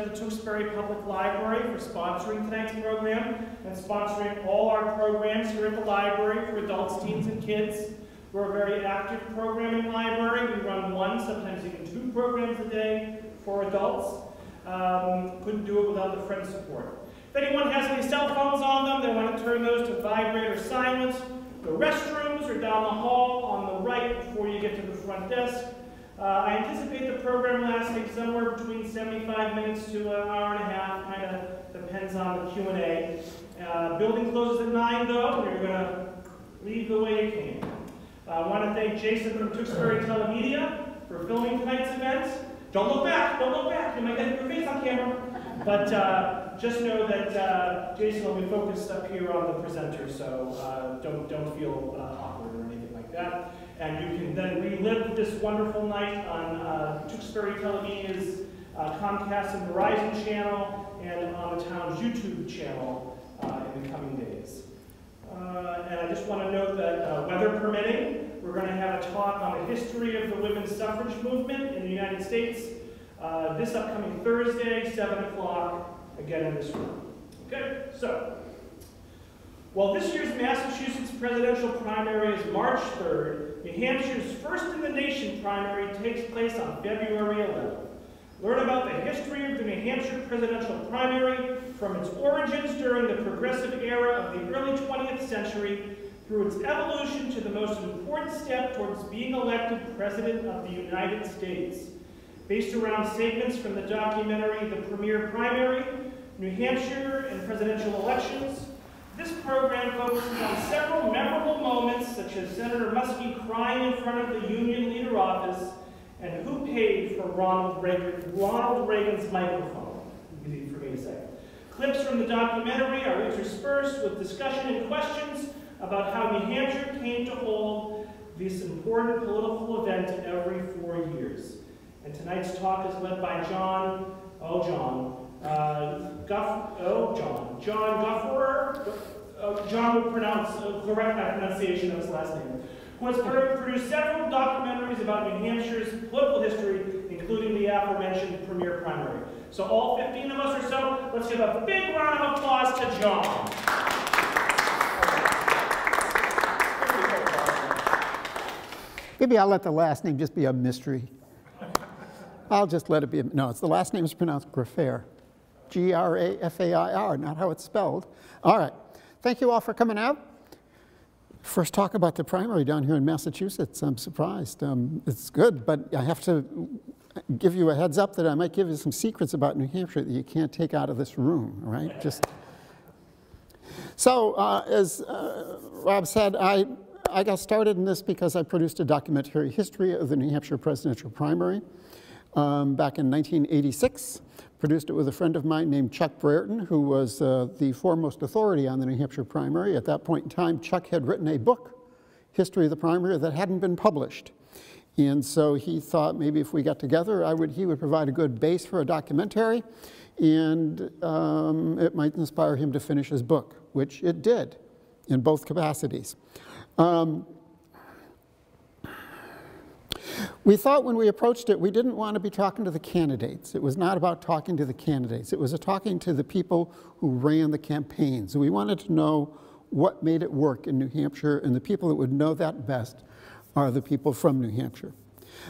at the Tewksbury Public Library for sponsoring tonight's program and sponsoring all our programs here at the library for adults, teens, and kids. We're a very active programming library. We run one, sometimes even 2 programs a day for adults. Couldn't do it without the friend support. If anyone has any cell phones on them, they want to turn those to vibrate or silent. The restrooms are down the hall on the right before you get to the front desk. I anticipate the program lasting somewhere between 75 minutes to an hour and a half, kind of depends on the Q&A. Building closes at 9 though, and you're going to leave the way you came. I want to thank Jason from Tewksbury Telemedia for filming tonight's event. Don't look back, don't look back, you might get your face on camera. But just know that Jason will be focused up here on the presenter, so don't feel awkward or anything like that. And you can then relive this wonderful night on Tewksbury Telemedia's Comcast and Verizon channel and on the town's YouTube channel in the coming days. And I just want to note that weather permitting, we're going to have a talk on the history of the women's suffrage movement in the United States this upcoming Thursday, 7 o'clock, again in this room. Okay, so, while this year's Massachusetts presidential primary is March 3rd, New Hampshire's first-in-the-nation primary takes place on February 11th. Learn about the history of the New Hampshire presidential primary from its origins during the progressive era of the early 20th century through its evolution to the most important step towards being elected President of the United States. Based around segments from the documentary The Premier Primary, New Hampshire and Presidential Elections, this program focuses on several memorable moments, such as Senator Muskie crying in front of the Union leader office and who paid for Ronald Reagan's microphone. Easy for me to say. Clips from the documentary are interspersed with discussion and questions about how New Hampshire came to hold this important political event every 4 years. And tonight's talk is led by John Gufferer. John will correct my pronunciation of his last name, who has produced several documentaries about New Hampshire's political history, including the aforementioned Premier Primary. So all 15 of us or so, let's give a big round of applause to John. Maybe I'll let the last name just be a mystery. I'll just let it be. No, the last name is pronounced Graffair. G-R-A-F-A-I-R, not how it's spelled. All right. Thank you all for coming out. First talk about the primary down here in Massachusetts. I'm surprised. It's good, but I have to give you a heads up that I might give you some secrets about New Hampshire that you can't take out of this room, right? So, as Rob said, I got started in this because I produced a documentary history of the New Hampshire presidential primary back in 1986. Produced it with a friend of mine named Chuck Brereton, who was the foremost authority on the New Hampshire primary. At that point in time, Chuck had written a book, History of the Primary, that hadn't been published. And so he thought maybe if we got together, he would provide a good base for a documentary, and it might inspire him to finish his book, which it did in both capacities. We thought when we approached it, we didn't want to be talking to the candidates. It was not about talking to the candidates. It was talking to the people who ran the campaigns. We wanted to know what made it work in New Hampshire, and the people that would know that best are the people from New Hampshire.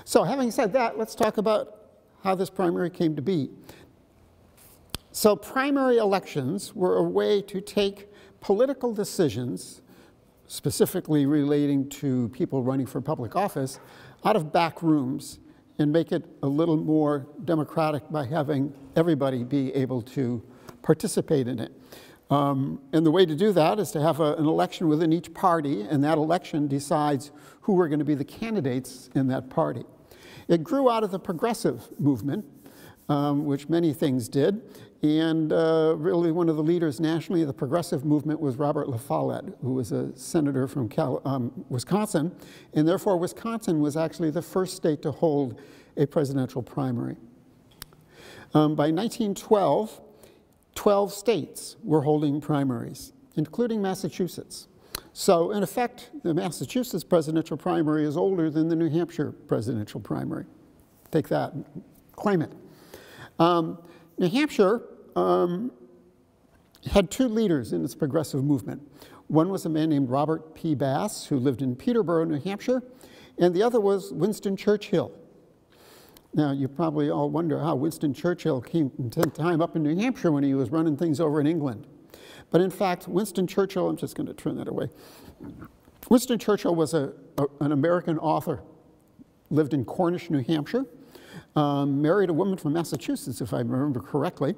So having said that, let's talk about how this primary came to be. So primary elections were a way to take political decisions, specifically relating to people running for public office, out of back rooms and make it a little more democratic by having everybody be able to participate in it. And the way to do that is to have an election within each party, and that election decides who are going to be the candidates in that party. It grew out of the progressive movement, which many things did, and really one of the leaders nationally of the progressive movement was Robert La Follette, who was a senator from Wisconsin, and therefore Wisconsin was actually the first state to hold a presidential primary. By 1912, 12 states were holding primaries, including Massachusetts. So in effect, the Massachusetts presidential primary is older than the New Hampshire presidential primary. Take that, claim it. New Hampshire had two leaders in its progressive movement. One was a man named Robert P. Bass, who lived in Peterborough, New Hampshire, and the other was Winston Churchill. Now, you probably all wonder how Winston Churchill came to time up in New Hampshire when he was running things over in England. But in fact, Winston Churchill, I'm just going to turn that away. Winston Churchill was an American author, lived in Cornish, New Hampshire, married a woman from Massachusetts, if I remember correctly.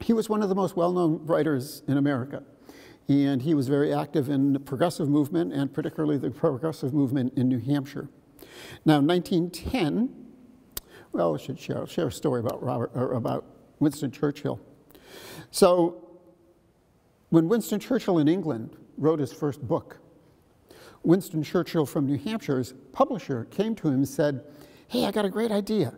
He was one of the most well-known writers in America. And he was very active in the progressive movement, and particularly the progressive movement in New Hampshire. Now, in 1910, well, I should share a story about Winston Churchill. So, when Winston Churchill in England wrote his first book, Winston Churchill from New Hampshire's publisher came to him and said, "Hey, I got a great idea.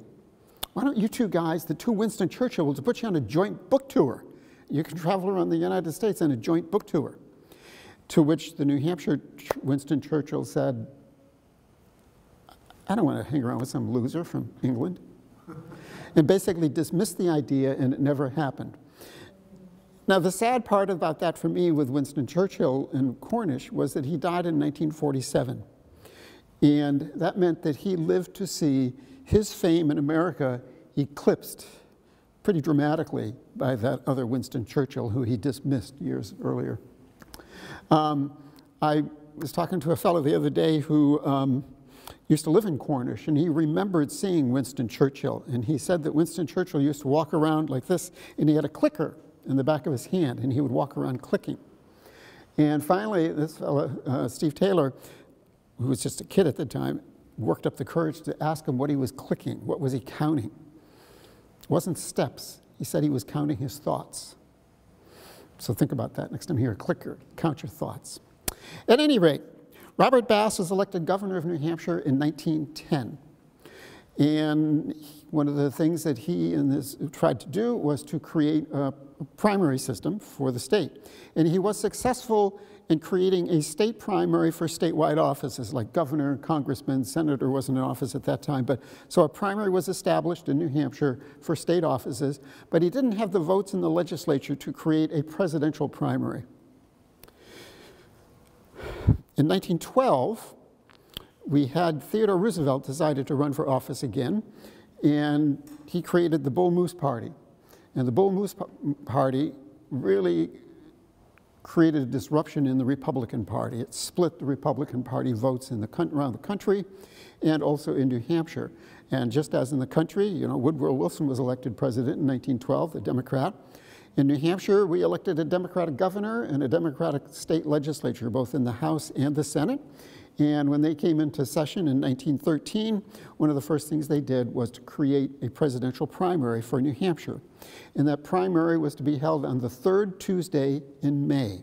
Why don't you two guys, the two Winston Churchills, put you on a joint book tour? You can travel around the United States on a joint book tour." To which the New Hampshire Winston Churchill said, "I don't want to hang around with some loser from England," and basically dismissed the idea, and it never happened. Now, the sad part about that for me with Winston Churchill in Cornish was that he died in 1947. And that meant that he lived to see his fame in America eclipsed pretty dramatically by that other Winston Churchill who he dismissed years earlier. I was talking to a fellow the other day who used to live in Cornish, and he remembered seeing Winston Churchill. And he said that Winston Churchill used to walk around like this, and he had a clicker in the back of his hand, and he would walk around clicking. And finally, this fellow, Steve Taylor, who was just a kid at the time, worked up the courage to ask him what he was clicking, what was he counting. It wasn't steps. He said he was counting his thoughts. So think about that next time you hear a clicker, count your thoughts. At any rate, Robert Bass was elected governor of New Hampshire in 1910. And one of the things that he and this tried to do was to create a primary system for the state. And he was successful in creating a state primary for statewide offices like governor, congressman, senator wasn't in office at that time. But so a primary was established in New Hampshire for state offices, but he didn't have the votes in the legislature to create a presidential primary. In 1912, we had Theodore Roosevelt decided to run for office again, and he created the Bull Moose Party. And the Bull Moose Party really created a disruption in the Republican Party. It split the Republican Party votes in around the country and also in New Hampshire. And just as in the country, you know, Woodrow Wilson was elected president in 1912, a Democrat. In New Hampshire, we elected a Democratic governor and a Democratic state legislature, both in the House and the Senate. And when they came into session in 1913, one of the first things they did was to create a presidential primary for New Hampshire. And that primary was to be held on the third Tuesday in May.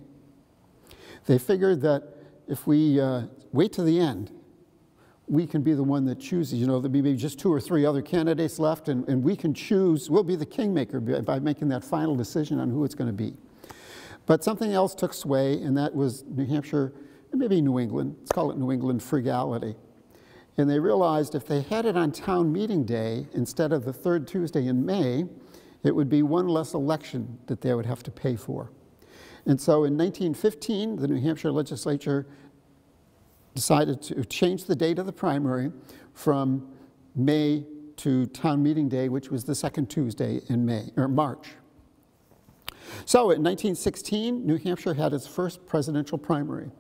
They figured that if we wait to the end, we can be the one that chooses. You know, there'll be maybe just 2 or 3 other candidates left, and we can choose. We'll be the kingmaker by making that final decision on who it's going to be. But something else took sway, and that was New Hampshire, maybe New England, let's call it New England frugality. And they realized if they had it on town meeting day instead of the third Tuesday in May, it would be one less election that they would have to pay for. And so in 1915, the New Hampshire legislature decided to change the date of the primary from May to town meeting day, which was the second Tuesday in March. So in 1916, New Hampshire had its first presidential primary.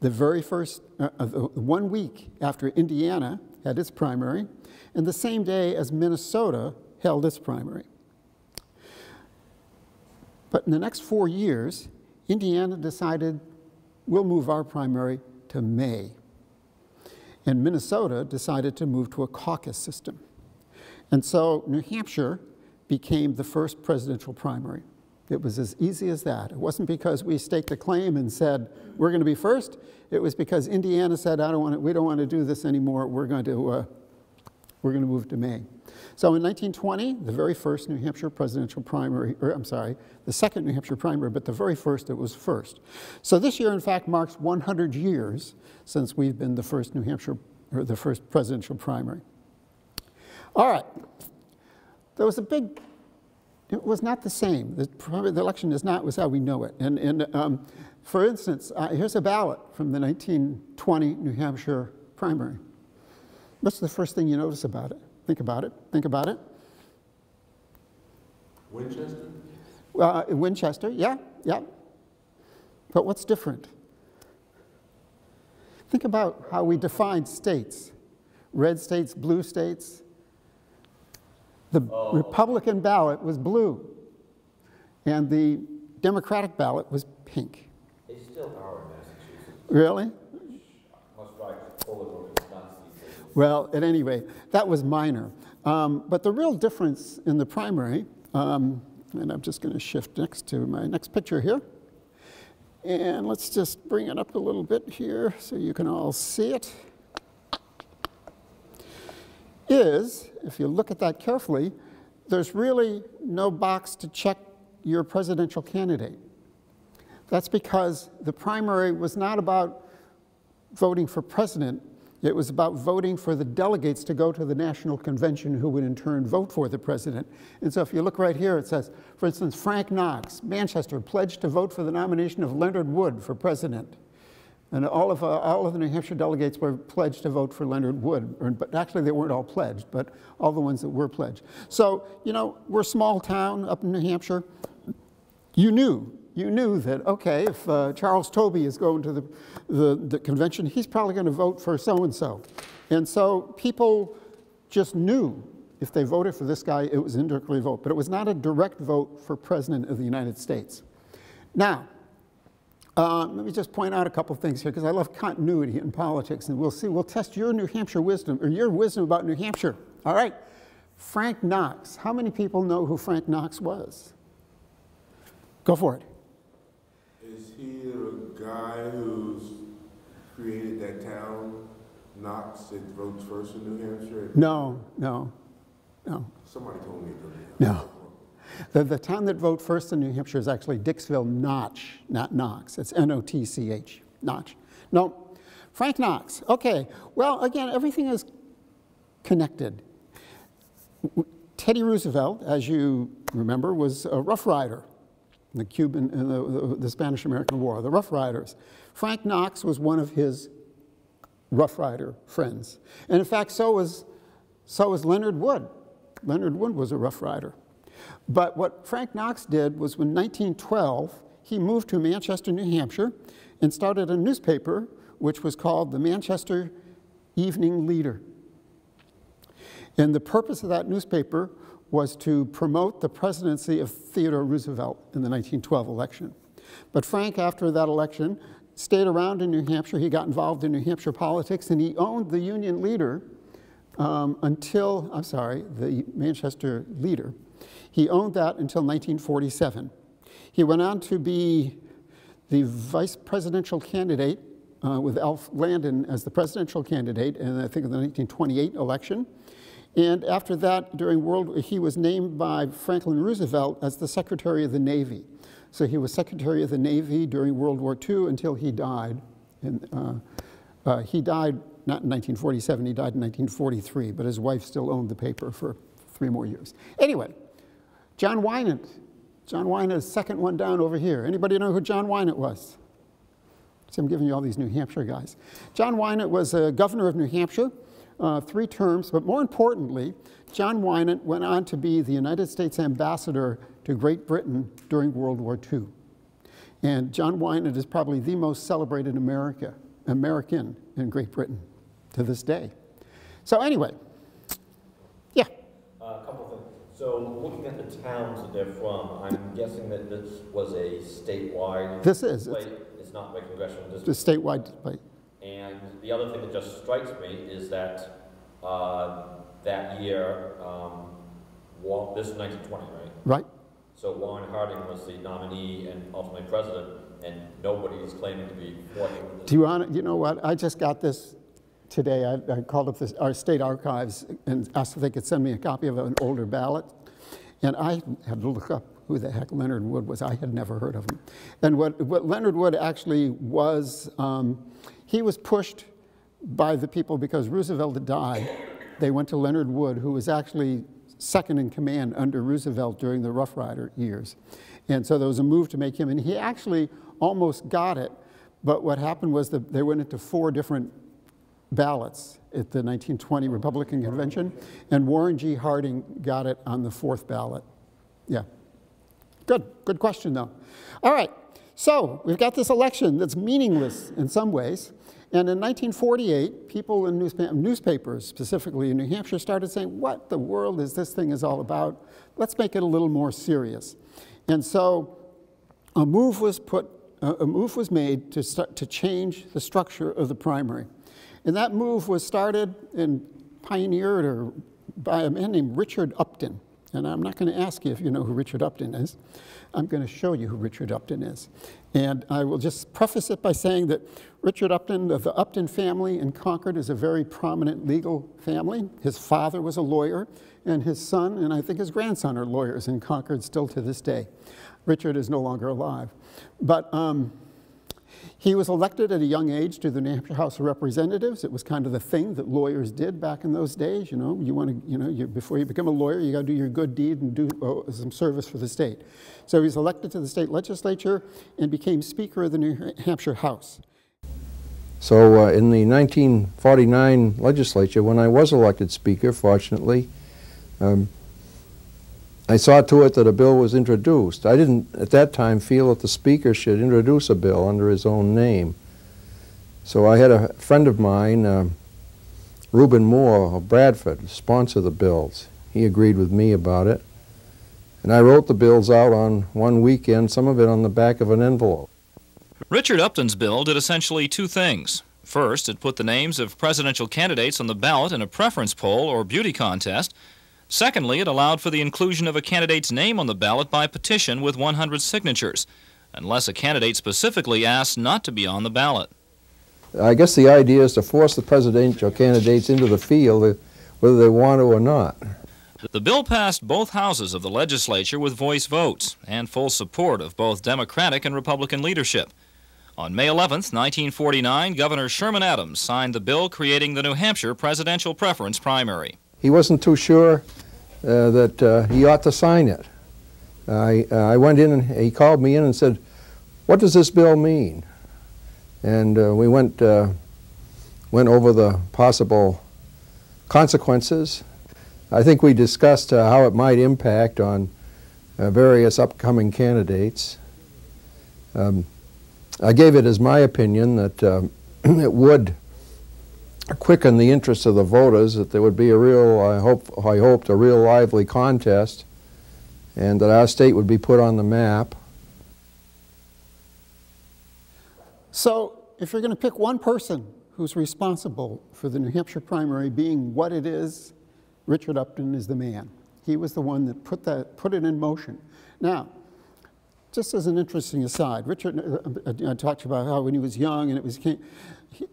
The very first, 1 week after Indiana had its primary, and the same day as Minnesota held its primary. But in the next 4 years, Indiana decided, we'll move our primary to May. And Minnesota decided to move to a caucus system. And so New Hampshire became the first presidential primary. It was as easy as that. It wasn't because we staked a claim and said, we're going to be first. It was because Indiana said, we don't want to do this anymore. We're going to move to May. So in 1920, the very first New Hampshire presidential primary, or I'm sorry, the second New Hampshire primary, but the very first, it was first. So this year, in fact, marks 100 years since we've been the first New Hampshire, or the first presidential primary. All right. there was a big, it was not the same. The election was how we know it. And for instance, here's a ballot from the 1920 New Hampshire primary. What's the first thing you notice about it? Think about it. Think about it. Winchester? Winchester, yeah. But what's different? Think about how we define states. Red states, blue states. The Republican ballot was blue, and the Democratic ballot was pink. They still are in Massachusetts. Really? Must try to pull it over the Nazi. Well, at any rate, that was minor. But the real difference in the primary, and I'm just going to shift next to my next picture here. And let's just bring it up a little bit here so you can all see it. Is, if you look at that carefully, there's really no box to check your presidential candidate. That's because the primary was not about voting for president. It was about voting for the delegates to go to the National Convention who would in turn vote for the president. And so if you look right here, it says, for instance, Frank Knox, Manchester, pledged to vote for the nomination of Leonard Wood for president. And all of the New Hampshire delegates were pledged to vote for Leonard Wood. But actually, they weren't all pledged, but all the ones that were pledged. So, you know, we're a small town up in New Hampshire. You knew that, okay, if Charles Tobey is going to the convention, he's probably going to vote for so-and-so. And so people just knew if they voted for this guy, it was an indirect vote. But it was not a direct vote for president of the United States. Now, let me just point out a couple things here, because I love continuity in politics, and we'll test your New Hampshire wisdom, or your wisdom about New Hampshire. All right, Frank Knox. How many people know who Frank Knox was? Go for it. Is he the guy who's created that town, Knox, that votes first in New Hampshire? No. Somebody told me. No. The town that voted first in New Hampshire is actually Dixville Notch, not Knox. It's N-O-T-C-H, Notch. No, Frank Knox. Okay, well, again, everything is connected. Teddy Roosevelt, as you remember, was a Rough Rider in the Cuban, the Spanish-American War, the Rough Riders. Frank Knox was one of his Rough Rider friends. And in fact, so was Leonard Wood. Leonard Wood was a Rough Rider. But what Frank Knox did was, in 1912, he moved to Manchester, New Hampshire, and started a newspaper which was called the Manchester Evening Leader. And the purpose of that newspaper was to promote the presidency of Theodore Roosevelt in the 1912 election. But Frank, after that election, stayed around in New Hampshire. He got involved in New Hampshire politics, and he owned the Union Leader the Manchester Leader. He owned that until 1947. He went on to be the vice presidential candidate with Alf Landon as the presidential candidate, and I think in the 1928 election. And after that, he was named by Franklin Roosevelt as the Secretary of the Navy. So he was Secretary of the Navy during World War II until he died. And, he died not in 1947, he died in 1943, but his wife still owned the paper for 3 more years. Anyway, John Winant. John Winant is second one down over here. Anybody know who John Winant was? So I'm giving you all these New Hampshire guys. John Winant was a governor of New Hampshire, 3 terms, but more importantly, John Winant went on to be the United States ambassador to Great Britain during World War II. And John Winant is probably the most celebrated American in Great Britain to this day. So anyway, yeah. A couple things. So looking at the towns that they're from, I'm guessing that this was a statewide plate. It's not by congressional district. It's a statewide plate. And the other thing that just strikes me is that that year, this is 1920, right? Right. So Warren Harding was the nominee and ultimately president, and nobody is claiming to be working with this. Do you want to, you know what, I just got this today. I called up our state archives and asked if they could send me a copy of an older ballot. And I had to look up who the heck Leonard Wood was. I had never heard of him. And what Leonard Wood actually was, he was pushed by the people because Roosevelt had died. They went to Leonard Wood, who was actually second in command under Roosevelt during the Rough Rider years. And so there was a move to make him, and he actually almost got it, but what happened was that they went into 4 different ballots at the 1920 Republican Convention, and Warren G. Harding got it on the 4th ballot. Yeah. Good question, though. All right, so we've got this election that's meaningless in some ways, and in 1948, people in newspapers, specifically in New Hampshire, started saying, what the world is this thing is all about? Let's make it a little more serious. And so a move was made to change the structure of the primary. And that move was started and pioneered by a man named Richard Upton. And I'm not going to ask you if you know who Richard Upton is. I'm going to show you who Richard Upton is. And I will just preface it by saying that Richard Upton of the Upton family in Concord is a very prominent legal family. His father was a lawyer, and his son and I think his grandson are lawyers in Concord still to this day. Richard is no longer alive. But he was elected at a young age to the New Hampshire House of Representatives. It was kind of the thing that lawyers did back in those days. You know, you want to, before you become a lawyer, you got to do your good deed and do some service for the state. So he was elected to the state legislature and became Speaker of the New Hampshire House. So in the 1949 legislature, when I was elected Speaker, fortunately, I saw to it that a bill was introduced. I didn't, at that time, feel that the Speaker should introduce a bill under his own name. So I had a friend of mine, Reuben Moore of Bradford, sponsor the bills. He agreed with me about it. And I wrote the bills out on one weekend, some of it on the back of an envelope. Richard Upton's bill did essentially 2 things. First, it put the names of presidential candidates on the ballot in a preference poll or beauty contest. Secondly, it allowed for the inclusion of a candidate's name on the ballot by petition with 100 signatures, unless a candidate specifically asked not to be on the ballot. I guess the idea is to force the presidential candidates into the field, whether they want to or not. The bill passed both houses of the legislature with voice votes and full support of both Democratic and Republican leadership. On May 11th, 1949, Governor Sherman Adams signed the bill creating the New Hampshire presidential preference primary. He wasn't too sure that he ought to sign it. I went in and he called me in and said, "What does this bill mean?" And we went over the possible consequences. I think we discussed how it might impact on various upcoming candidates. I gave it as my opinion that it would quicken the interest of the voters, that there would be a real, I hoped, a real lively contest, and that our state would be put on the map. So if you're going to pick one person who's responsible for the New Hampshire primary being what it is, Richard Upton is the man. He was the one that put it in motion. Now, just as an interesting aside, Richard, I talked about how when he was young and it was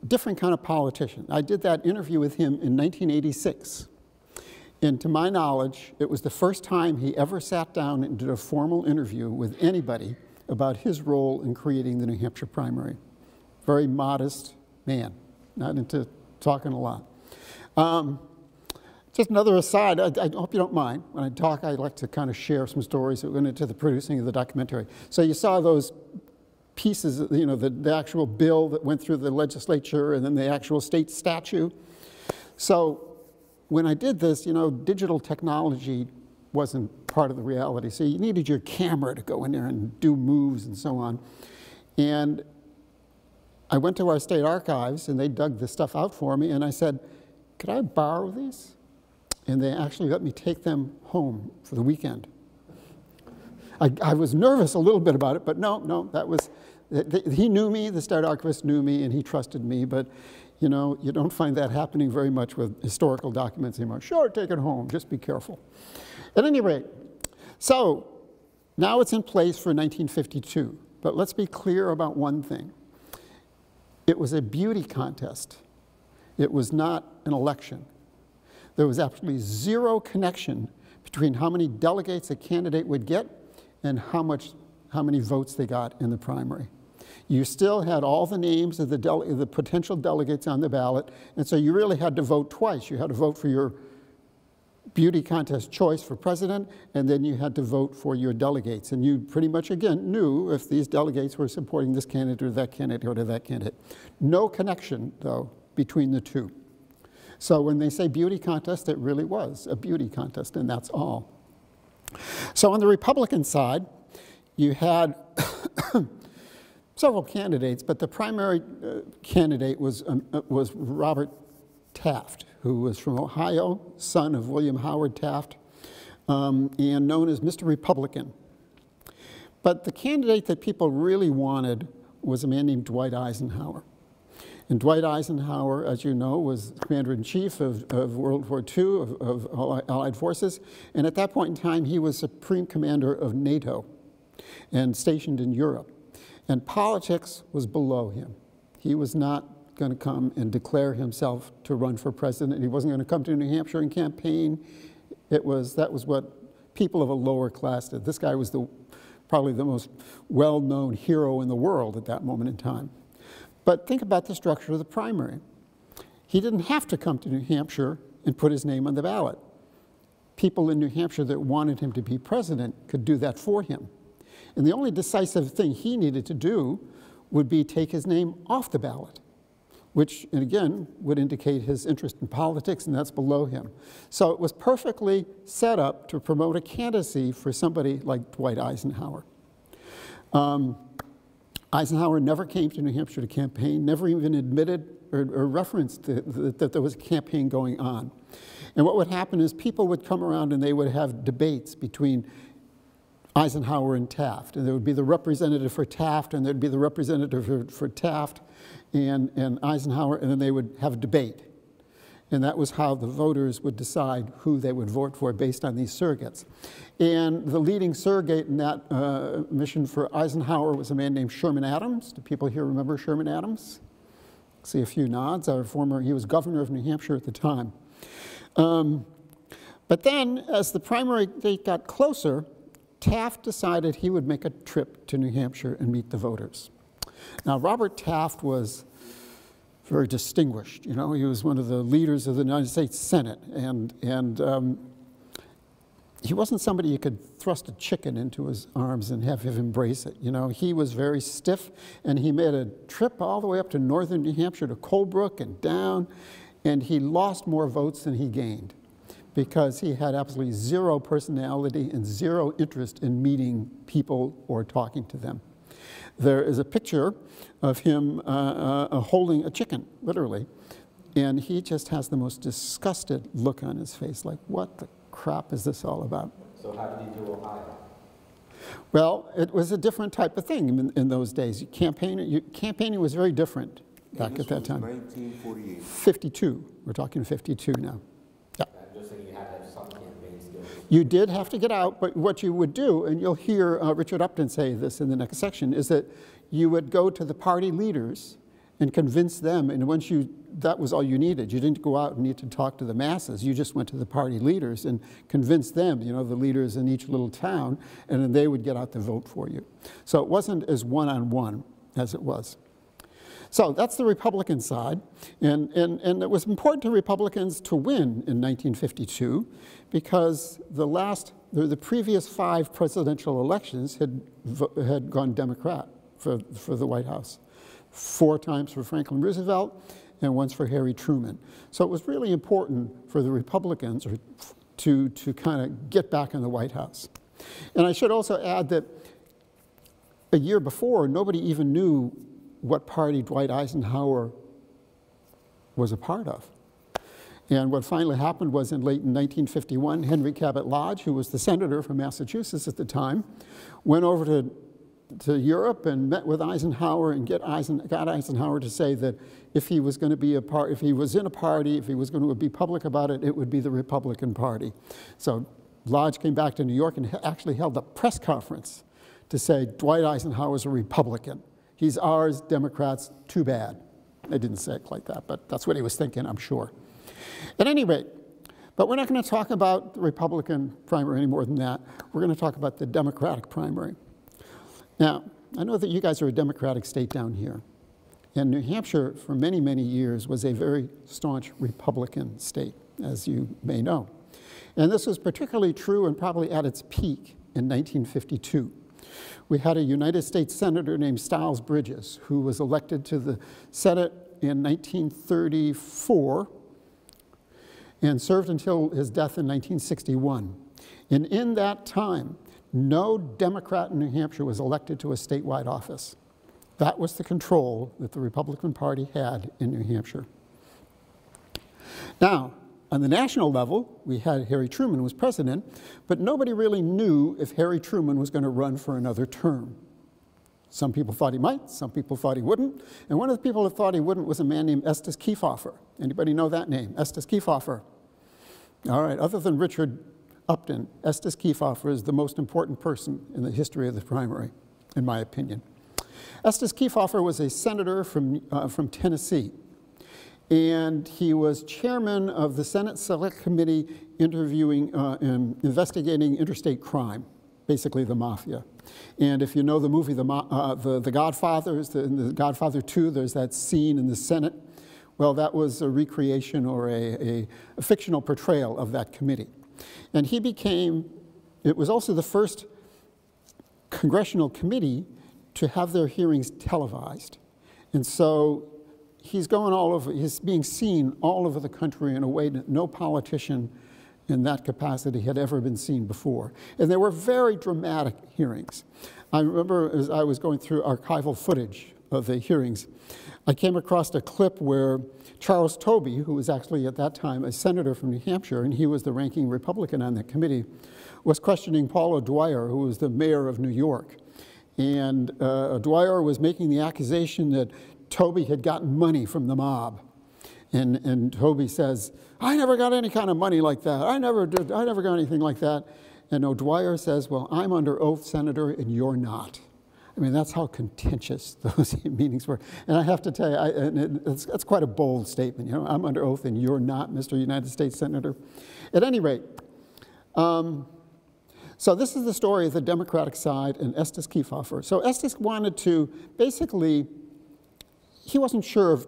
different kind of politician. I did that interview with him in 1986. And to my knowledge, it was the first time he ever sat down and did a formal interview with anybody about his role in creating the New Hampshire primary. Very modest man, not into talking a lot. Just another aside, I hope you don't mind. When I talk, I like to kind of share some stories that went into the producing of the documentary. So you saw those pieces, you know, the actual bill that went through the legislature and then the actual state statute. So when I did this, you know, digital technology wasn't part of the reality. So you needed your camera to go in there and do moves and so on. And I went to our state archives and they dug this stuff out for me and I said, could I borrow these? And they actually let me take them home for the weekend. I was nervous a little bit about it, but no, that was, he knew me, the state archivist knew me, and he trusted me, but you know, you don't find that happening very much with historical documents anymore. Sure, take it home, just be careful. At any rate, so now it's in place for 1952, but let's be clear about one thing. It was a beauty contest. It was not an election. There was absolutely zero connection between how many delegates a candidate would get and how many votes they got in the primary. You still had all the names of the potential delegates on the ballot, and so you really had to vote twice. You had to vote for your beauty contest choice for president, and then you had to vote for your delegates. And you pretty much, again, knew if these delegates were supporting this candidate or that candidate or that candidate. No connection, though, between the two. So when they say beauty contest, it really was a beauty contest, and that's all. So on the Republican side, you had several candidates, but the primary candidate was Robert Taft, who was from Ohio, son of William Howard Taft, and known as Mr. Republican. But the candidate that people really wanted was a man named Dwight Eisenhower. And Dwight Eisenhower, as you know, was commander-in-chief of World War II, of Allied forces, and at that point in time, he was supreme commander of NATO and stationed in Europe. And politics was below him. He was not going to come and declare himself to run for president. He wasn't going to come to New Hampshire and campaign. That was what people of a lower class did. This guy was probably the most well-known hero in the world at that moment in time. But think about the structure of the primary. He didn't have to come to New Hampshire and put his name on the ballot. People in New Hampshire that wanted him to be president could do that for him. And the only decisive thing he needed to do would be take his name off the ballot, which, and again, would indicate his interest in politics, and that's below him. So it was perfectly set up to promote a candidacy for somebody like Dwight Eisenhower. Eisenhower never came to New Hampshire to campaign, never even admitted or referenced that there was a campaign going on. And what would happen is people would come around and they would have debates between Eisenhower and Taft. And there would be the representative for Taft, and there'd be the representative for Taft and Eisenhower, and then they would have a debate. And that was how the voters would decide who they would vote for based on these surrogates. And the leading surrogate in that mission for Eisenhower was a man named Sherman Adams. Do people here remember Sherman Adams? See a few nods. He was governor of New Hampshire at the time. But then, as the primary date got closer, Taft decided he would make a trip to New Hampshire and meet the voters. Now, Robert Taft was very distinguished. You know, he was one of the leaders of the United States Senate, and he wasn't somebody you could thrust a chicken into his arms and have him embrace it. You know, he was very stiff, and he made a trip all the way up to northern New Hampshire to Colebrook and down, and he lost more votes than he gained because he had absolutely zero personality and zero interest in meeting people or talking to them. There is a picture of him holding a chicken, literally, and he just has the most disgusted look on his face, like, what the crap is this all about? So how did he do Ohio? Well, it was a different type of thing in those days. Campaigning was very different back at that time. 1948. 52. We're talking 52 now. Yeah. I'm just saying you had to have some campaign skills. You did have to get out, but what you would do, and you'll hear Richard Upton say this in the next section, is that you would go to the party leaders and convince them, and once that was all you needed. You didn't go out and need to talk to the masses. You just went to the party leaders and convinced them, you know, the leaders in each little town, and then they would get out the vote for you. So it wasn't as one-on-one as it was. So that's the Republican side, and it was important to Republicans to win in 1952 because the previous 5 presidential elections had gone Democrat for the White House. 4 times for Franklin Roosevelt and once for Harry Truman. So it was really important for the Republicans to kind of get back in the White House. And I should also add that a year before, nobody even knew what party Dwight Eisenhower was a part of. And what finally happened was in 1951, Henry Cabot Lodge, who was the senator from Massachusetts at the time, went over to Europe and met with Eisenhower and got Eisenhower to say that if he was going to be if he was in a party, if he was going to be public about it, it would be the Republican Party. So Lodge came back to New York and actually held a press conference to say Dwight Eisenhower's a Republican. He's ours, Democrats, too bad. They didn't say it like that, but that's what he was thinking, I'm sure. At any rate, but we're not going to talk about the Republican primary any more than that. We're going to talk about the Democratic primary. Now, I know that you guys are a Democratic state down here. And New Hampshire, for many, many years, was a very staunch Republican state, as you may know. And this was particularly true and probably at its peak in 1952. We had a United States Senator named Stiles Bridges who was elected to the Senate in 1934 and served until his death in 1961. And in that time, no Democrat in New Hampshire was elected to a statewide office. That was the control that the Republican Party had in New Hampshire. Now, on the national level, we had Harry Truman was president, but nobody really knew if Harry Truman was going to run for another term. Some people thought he might, some people thought he wouldn't, and one of the people that thought he wouldn't was a man named Estes Kefauver. Anybody know that name, Estes Kefauver? All right, other than Richard Upton, Estes Kefauver is the most important person in the history of the primary, in my opinion. Estes Kefauver was a senator from Tennessee. And he was chairman of the Senate Select Committee investigating interstate crime, basically the mafia. And if you know the movie The Godfather, in The Godfather 2, there's that scene in the Senate. Well, that was a recreation or a fictional portrayal of that committee. And he became, it was also the first congressional committee to have their hearings televised. And so he's going all over, he's being seen all over the country in a way that no politician in that capacity had ever been seen before. And they were very dramatic hearings. I remember as I was going through archival footage of the hearings, I came across a clip where Charles Tobey, who was actually at that time a senator from New Hampshire, and he was the ranking Republican on that committee, was questioning Paul O'Dwyer, who was the mayor of New York. And O'Dwyer was making the accusation that Tobey had gotten money from the mob. And Tobey says, I never got any kind of money like that. I never got anything like that. And O'Dwyer says, well, I'm under oath, Senator, and you're not. I mean, that's how contentious those meetings were. And I have to tell you, that's quite a bold statement. You know, I'm under oath and you're not, Mr. United States Senator. At any rate, so this is the story of the Democratic side and Estes Kefauver. So Estes wanted to basically, he wasn't sure if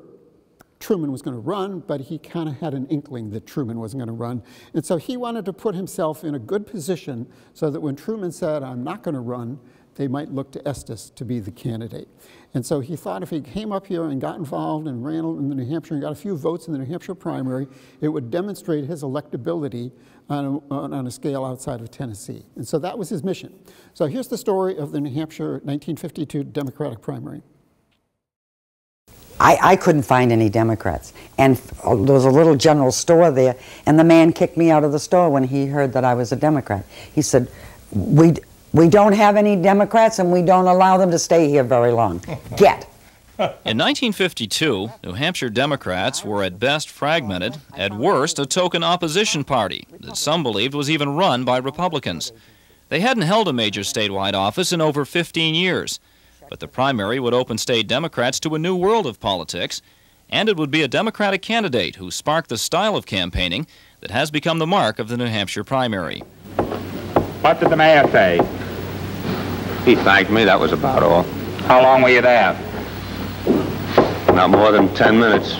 Truman was going to run, but he kind of had an inkling that Truman wasn't going to run. And so he wanted to put himself in a good position so that when Truman said, I'm not going to run, they might look to Estes to be the candidate. And so he thought if he came up here and got involved and ran in the New Hampshire and got a few votes in the New Hampshire primary, it would demonstrate his electability on a scale outside of Tennessee. And so that was his mission. So here's the story of the New Hampshire 1952 Democratic primary. I couldn't find any Democrats. And there was a little general store there, and the man kicked me out of the store when he heard that I was a Democrat. He said, we don't have any Democrats, and we don't allow them to stay here very long. Get. In 1952, New Hampshire Democrats were at best fragmented, at worst a token opposition party that some believed was even run by Republicans. They hadn't held a major statewide office in over 15 years. But the primary would open state Democrats to a new world of politics, and it would be a Democratic candidate who sparked the style of campaigning that has become the mark of the New Hampshire primary. What did the mayor say? He thanked me, that was about all. How long were you there? Not more than 10 minutes.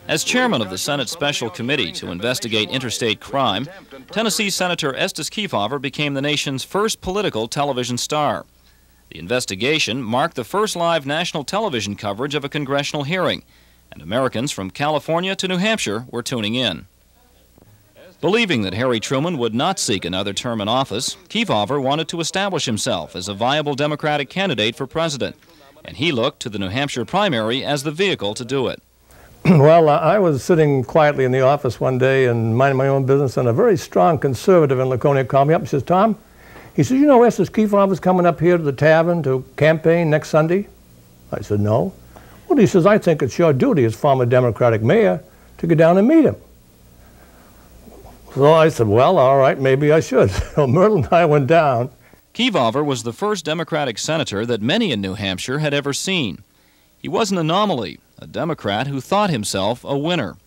As chairman of the Senate Special Committee to investigate interstate crime, Tennessee Senator Estes Kefauver became the nation's first political television star. The investigation marked the first live national television coverage of a congressional hearing, and Americans from California to New Hampshire were tuning in. Believing that Harry Truman would not seek another term in office, Kefauver wanted to establish himself as a viable Democratic candidate for president, and he looked to the New Hampshire primary as the vehicle to do it. Well, I was sitting quietly in the office one day and minding my own business, and a very strong conservative in Laconia called me up and says, Tom, he said, you know Estes Kefauver's coming up here to the tavern to campaign next Sunday? I said, no. Well, he says, I think it's your duty as former Democratic mayor to go down and meet him. So I said, well, all right, maybe I should. So Myrtle and I went down. Kefauver was the first Democratic senator that many in New Hampshire had ever seen. He was an anomaly, a Democrat who thought himself a winner.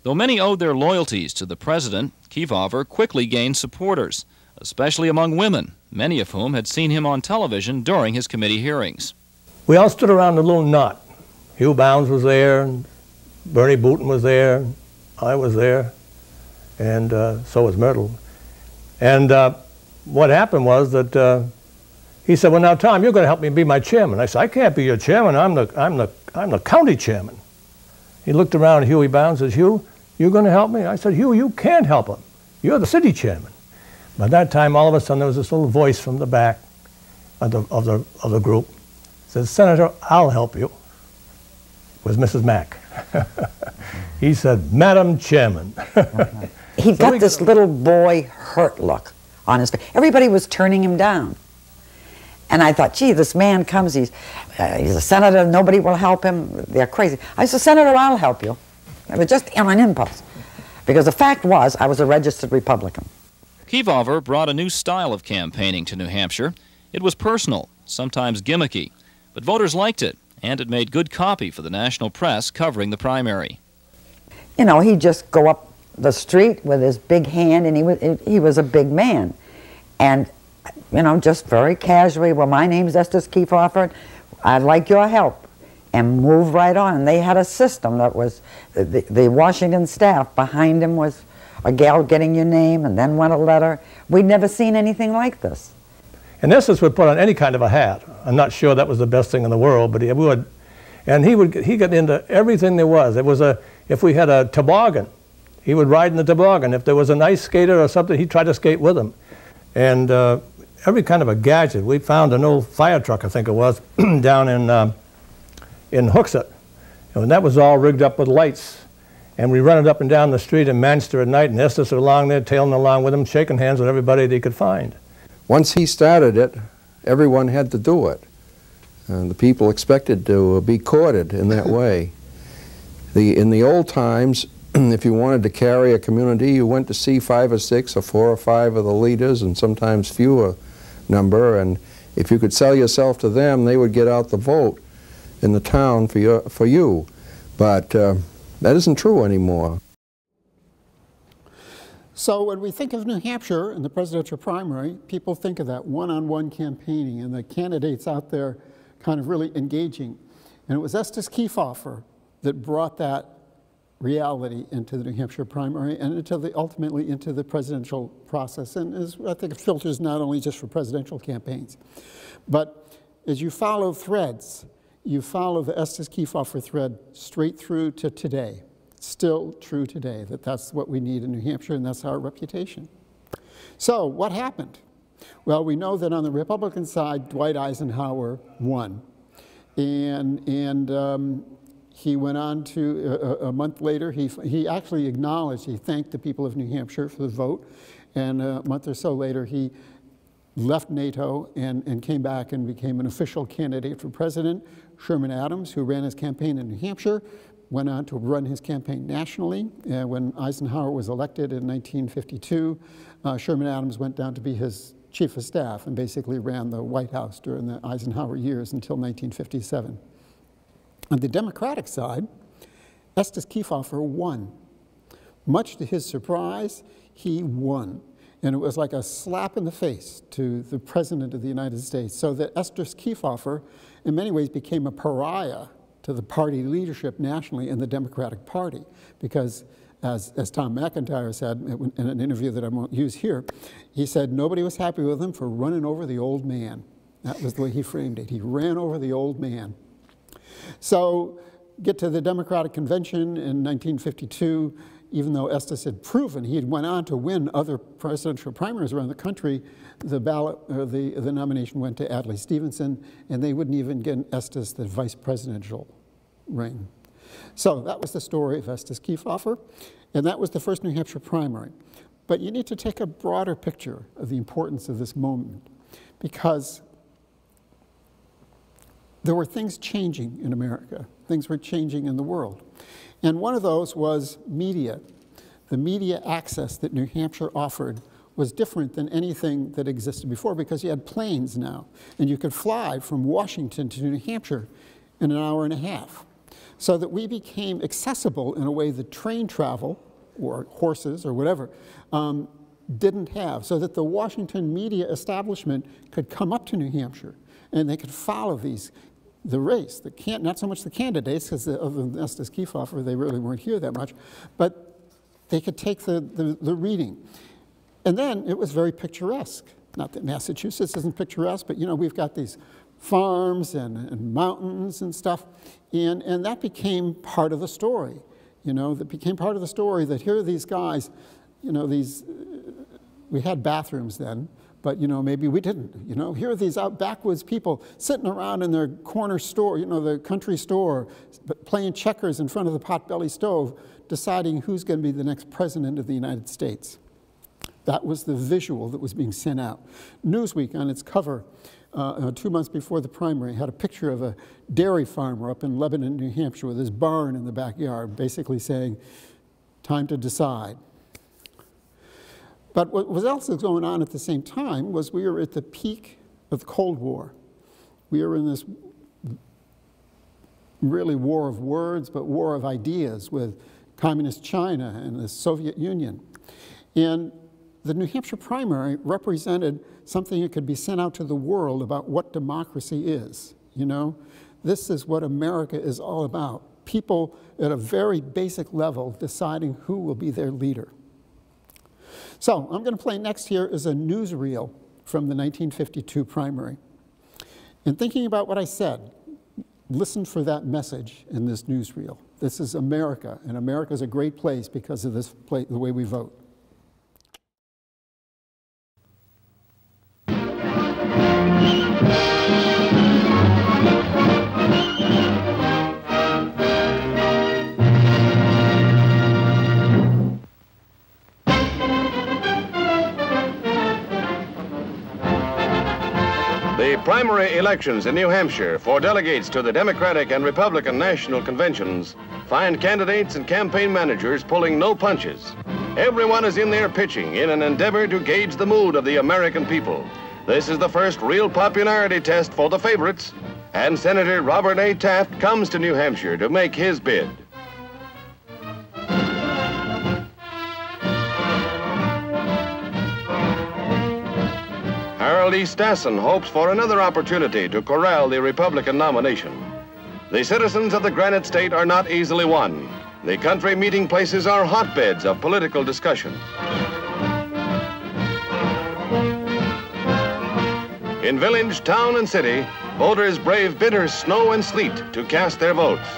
Though many owed their loyalties to the president, Kefauver quickly gained supporters, especially among women, many of whom had seen him on television during his committee hearings. We all stood around the little knot. Hugh Bounds was there, and Bernie Booton was there, I was there. and so was Myrtle. And what happened was that he said, well, now, Tom, you're going to help me be my chairman. I said, I can't be your chairman. I'm the county chairman. He looked around at Huey Bounds and says, Hugh, you're going to help me? I said, Hugh, you can't help him. You're the city chairman. By that time, all of a sudden, there was this little voice from the back of the group. It said, Senator, I'll help you. It was Mrs. Mack. He said, Madam Chairman. He got this little boy hurt look on his face. Everybody was turning him down. And I thought, gee, this man comes, he's a senator, nobody will help him, they're crazy. I said, Senator, I'll help you. It was just on an impulse. Because the fact was, I was a registered Republican. Kefauver brought a new style of campaigning to New Hampshire. It was personal, sometimes gimmicky, but voters liked it, and it made good copy for the national press covering the primary. You know, he'd just go up the street with his big hand, and he was a big man. And, you know, just very casually, well, my name's Estes Kefauver, I'd like your help, and move right on. And they had a system that was, the Washington staff behind him was a gal getting your name, and then went a letter. We'd never seen anything like this. And Estes would put on any kind of a hat. I'm not sure that was the best thing in the world, but he would. And he got into everything there was. If we had a toboggan, he would ride in the toboggan. If there was an ice skater or something, he'd try to skate with him. And every kind of a gadget. We found an old fire truck, I think it was, down in Hooksett. And that was all rigged up with lights. And we run it up and down the street in Manchester at night, and Estes was along there, tailing along with him, shaking hands with everybody that he could find. Once he started it, everyone had to do it. And the people expected to be courted in that way. In the old times, if you wanted to carry a community, you went to see 5 or 6 or 4 or 5 of the leaders, and sometimes fewer number, and if you could sell yourself to them, they would get out the vote in the town for you. But that isn't true anymore. So when we think of New Hampshire and the presidential primary, people think of that one-on-one campaigning and the candidates out there kind of really engaging. And it was Estes Kefauver that brought that reality into the New Hampshire primary and ultimately into the presidential process. And I think it filters not only just for presidential campaigns, but as you follow threads, you follow the Estes Kefauver thread straight through to today. It's still true today that that's what we need in New Hampshire, and that's our reputation. So what happened? Well, we know that on the Republican side, Dwight Eisenhower won. And he went on to, a month later, he actually acknowledged, he thanked the people of New Hampshire for the vote. And a month or so later, he left NATO and came back and became an official candidate for president. Sherman Adams, who ran his campaign in New Hampshire, went on to run his campaign nationally. When Eisenhower was elected in 1952, Sherman Adams went down to be his chief of staff and basically ran the White House during the Eisenhower years until 1957. On the Democratic side, Estes Kefauver won. Much to his surprise, he won. And it was like a slap in the face to the President of the United States, so that Estes Kefauver, in many ways, became a pariah to the party leadership nationally in the Democratic Party, because as Tom McIntyre said in an interview that I won't use here, he said nobody was happy with him for running over the old man. That was the way he framed it. He ran over the old man. So get to the Democratic Convention in 1952, even though Estes had proven he had went on to win other presidential primaries around the country, the ballot, or the nomination went to Adlai Stevenson, and they wouldn't even get Estes the vice presidential reign. So that was the story of Estes Kefauver, and that was the first New Hampshire primary. But you need to take a broader picture of the importance of this moment, because there were things changing in America. Things were changing in the world. And one of those was media. The media access that New Hampshire offered was different than anything that existed before, because you had planes now, and you could fly from Washington to New Hampshire in an hour and a half. So that we became accessible in a way that train travel, or horses, or whatever, didn't have. So that the Washington media establishment could come up to New Hampshire, and they could follow the race, not so much the candidates, because other than Estes Kefauver, they really weren't here that much, but they could take the reading. And then it was very picturesque. Not that Massachusetts isn't picturesque, but you know, we've got these farms and mountains and stuff, and that became part of the story. You know, that became part of the story that here are these guys, you know, we had bathrooms then, but you know, maybe we didn't. You know, here are these backwoods people sitting around in their corner store, you know, the country store, playing checkers in front of the potbelly stove, deciding who's going to be the next president of the United States. That was the visual that was being sent out. Newsweek, on its cover, 2 months before the primary, had a picture of a dairy farmer up in Lebanon, New Hampshire, with his barn in the backyard, basically saying, time to decide. But what was also going on at the same time was we were at the peak of the Cold War. We were in this really war of words, but war of ideas with communist China and the Soviet Union. And the New Hampshire primary represented something that could be sent out to the world about what democracy is. You know, this is what America is all about. People at a very basic level deciding who will be their leader. So I'm going to play next here is a newsreel from the 1952 primary. And thinking about what I said, listen for that message in this newsreel. This is America, and America is a great place because of this the way we vote. The primary elections in New Hampshire for delegates to the Democratic and Republican national conventions find candidates and campaign managers pulling no punches. Everyone is in there pitching in an endeavor to gauge the mood of the American people. This is the first real popularity test for the favorites, and Senator Robert A. Taft comes to New Hampshire to make his bid. Harold E. Stassen hopes for another opportunity to corral the Republican nomination. The citizens of the Granite State are not easily won. The country meeting places are hotbeds of political discussion. In village, town, and city, voters brave bitter snow and sleet to cast their votes.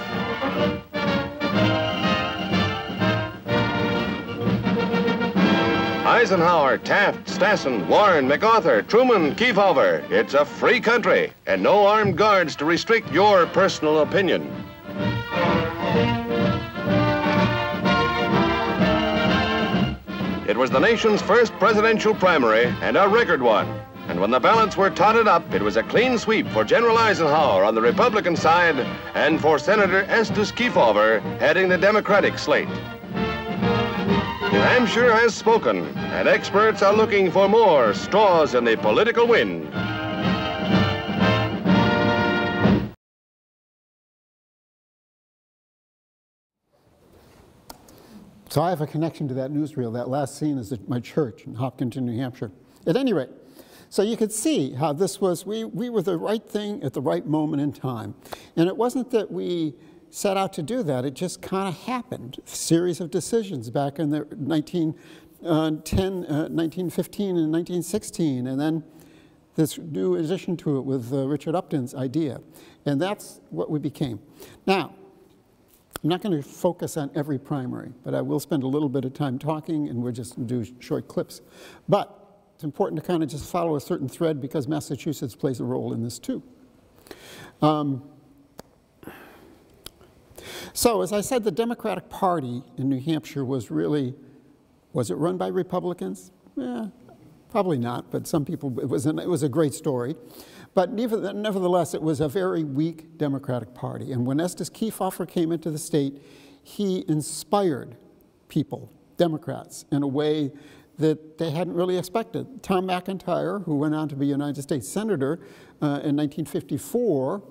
Eisenhower, Taft, Stassen, Warren, MacArthur, Truman, Kefauver. It's a free country and no armed guards to restrict your personal opinion. It was the nation's first presidential primary and a record one. And when the ballots were totted up, it was a clean sweep for General Eisenhower on the Republican side and for Senator Estes Kefauver heading the Democratic slate. New Hampshire has spoken, and experts are looking for more straws in the political wind. So I have a connection to that newsreel. That last scene is at my church in Hopkinton, New Hampshire. At any rate, so you could see how this was, we were the right thing at the right moment in time. And it wasn't that we set out to do that, it just kind of happened. A series of decisions back in the 1915 and 1916, and then this new addition to it with Richard Upton's idea. And that's what we became. Now, I'm not going to focus on every primary, but I will spend a little bit of time talking, and we're just going to do short clips. But it's important to kind of just follow a certain thread because Massachusetts plays a role in this too. So, as I said, the Democratic Party in New Hampshire was really, was it run by Republicans? Probably not, but some people, it was a great story. But nevertheless, it was a very weak Democratic Party. And when Estes Kefauver came into the state, he inspired people, Democrats, in a way that they hadn't really expected. Tom McIntyre, who went on to be United States Senator in 1954,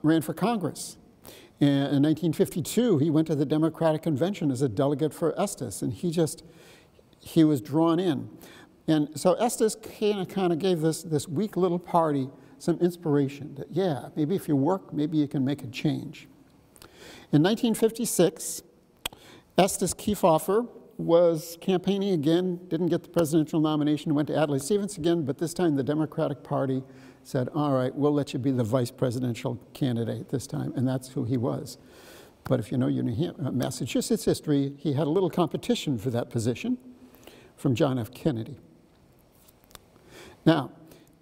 ran for Congress. And in 1952, he went to the Democratic Convention as a delegate for Estes, and he was drawn in. And so Estes kind of gave this weak little party some inspiration that, yeah, maybe if you work, maybe you can make a change. In 1956, Estes Kefauver was campaigning again, didn't get the presidential nomination, went to Adlai Stevens again, but this time the Democratic Party said, all right, we'll let you be the vice presidential candidate this time, and that's who he was. But if you know your Massachusetts history, he had a little competition for that position from John F. Kennedy. Now,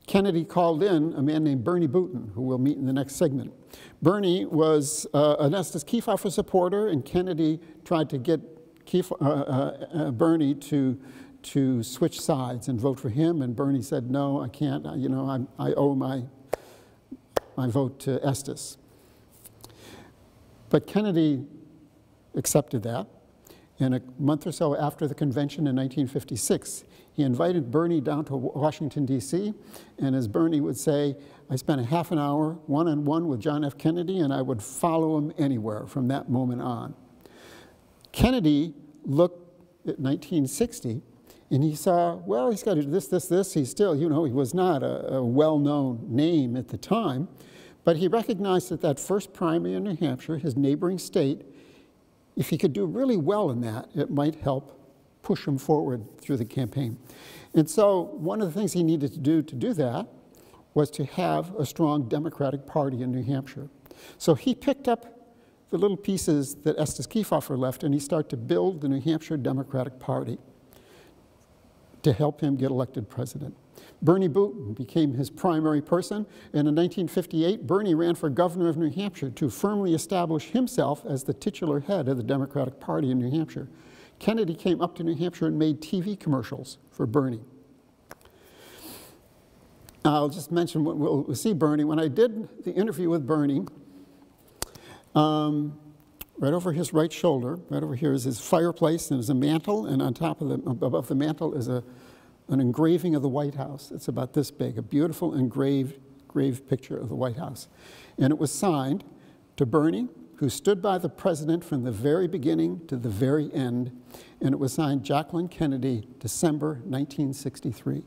Kennedy called in a man named Bernie Booton, who we'll meet in the next segment. Bernie was an Estes Kefauver supporter, and Kennedy tried to get Bernie to switch sides and vote for him, and Bernie said, no, I can't, you know, I owe my vote to Estes. But Kennedy accepted that, and a month or so after the convention in 1956, he invited Bernie down to Washington, D.C., and as Bernie would say, I spent a half an hour one-on-one with John F. Kennedy, and I would follow him anywhere from that moment on. Kennedy looked at 1960, and he saw, well, he's got to do this, this, this. He's still, you know, he was not a well-known name at the time, but he recognized that that first primary in New Hampshire, his neighboring state, if he could do really well in that, it might help push him forward through the campaign. And so one of the things he needed to do that was to have a strong Democratic Party in New Hampshire. So he picked up the little pieces that Estes Kefauver left, and he started to build the New Hampshire Democratic Party to help him get elected president. Bernie Booton became his primary person, and in 1958, Bernie ran for governor of New Hampshire to firmly establish himself as the titular head of the Democratic Party in New Hampshire. Kennedy came up to New Hampshire and made TV commercials for Bernie. I'll just mention, we'll see Bernie. When I did the interview with Bernie, right over his right shoulder, right over here is his fireplace, and there's a mantle, and on top of above the mantle is an engraving of the White House. It's about this big, a beautiful engraved picture of the White House. And it was signed to Bernie, who stood by the president from the very beginning to the very end, and it was signed Jacqueline Kennedy, December 1963.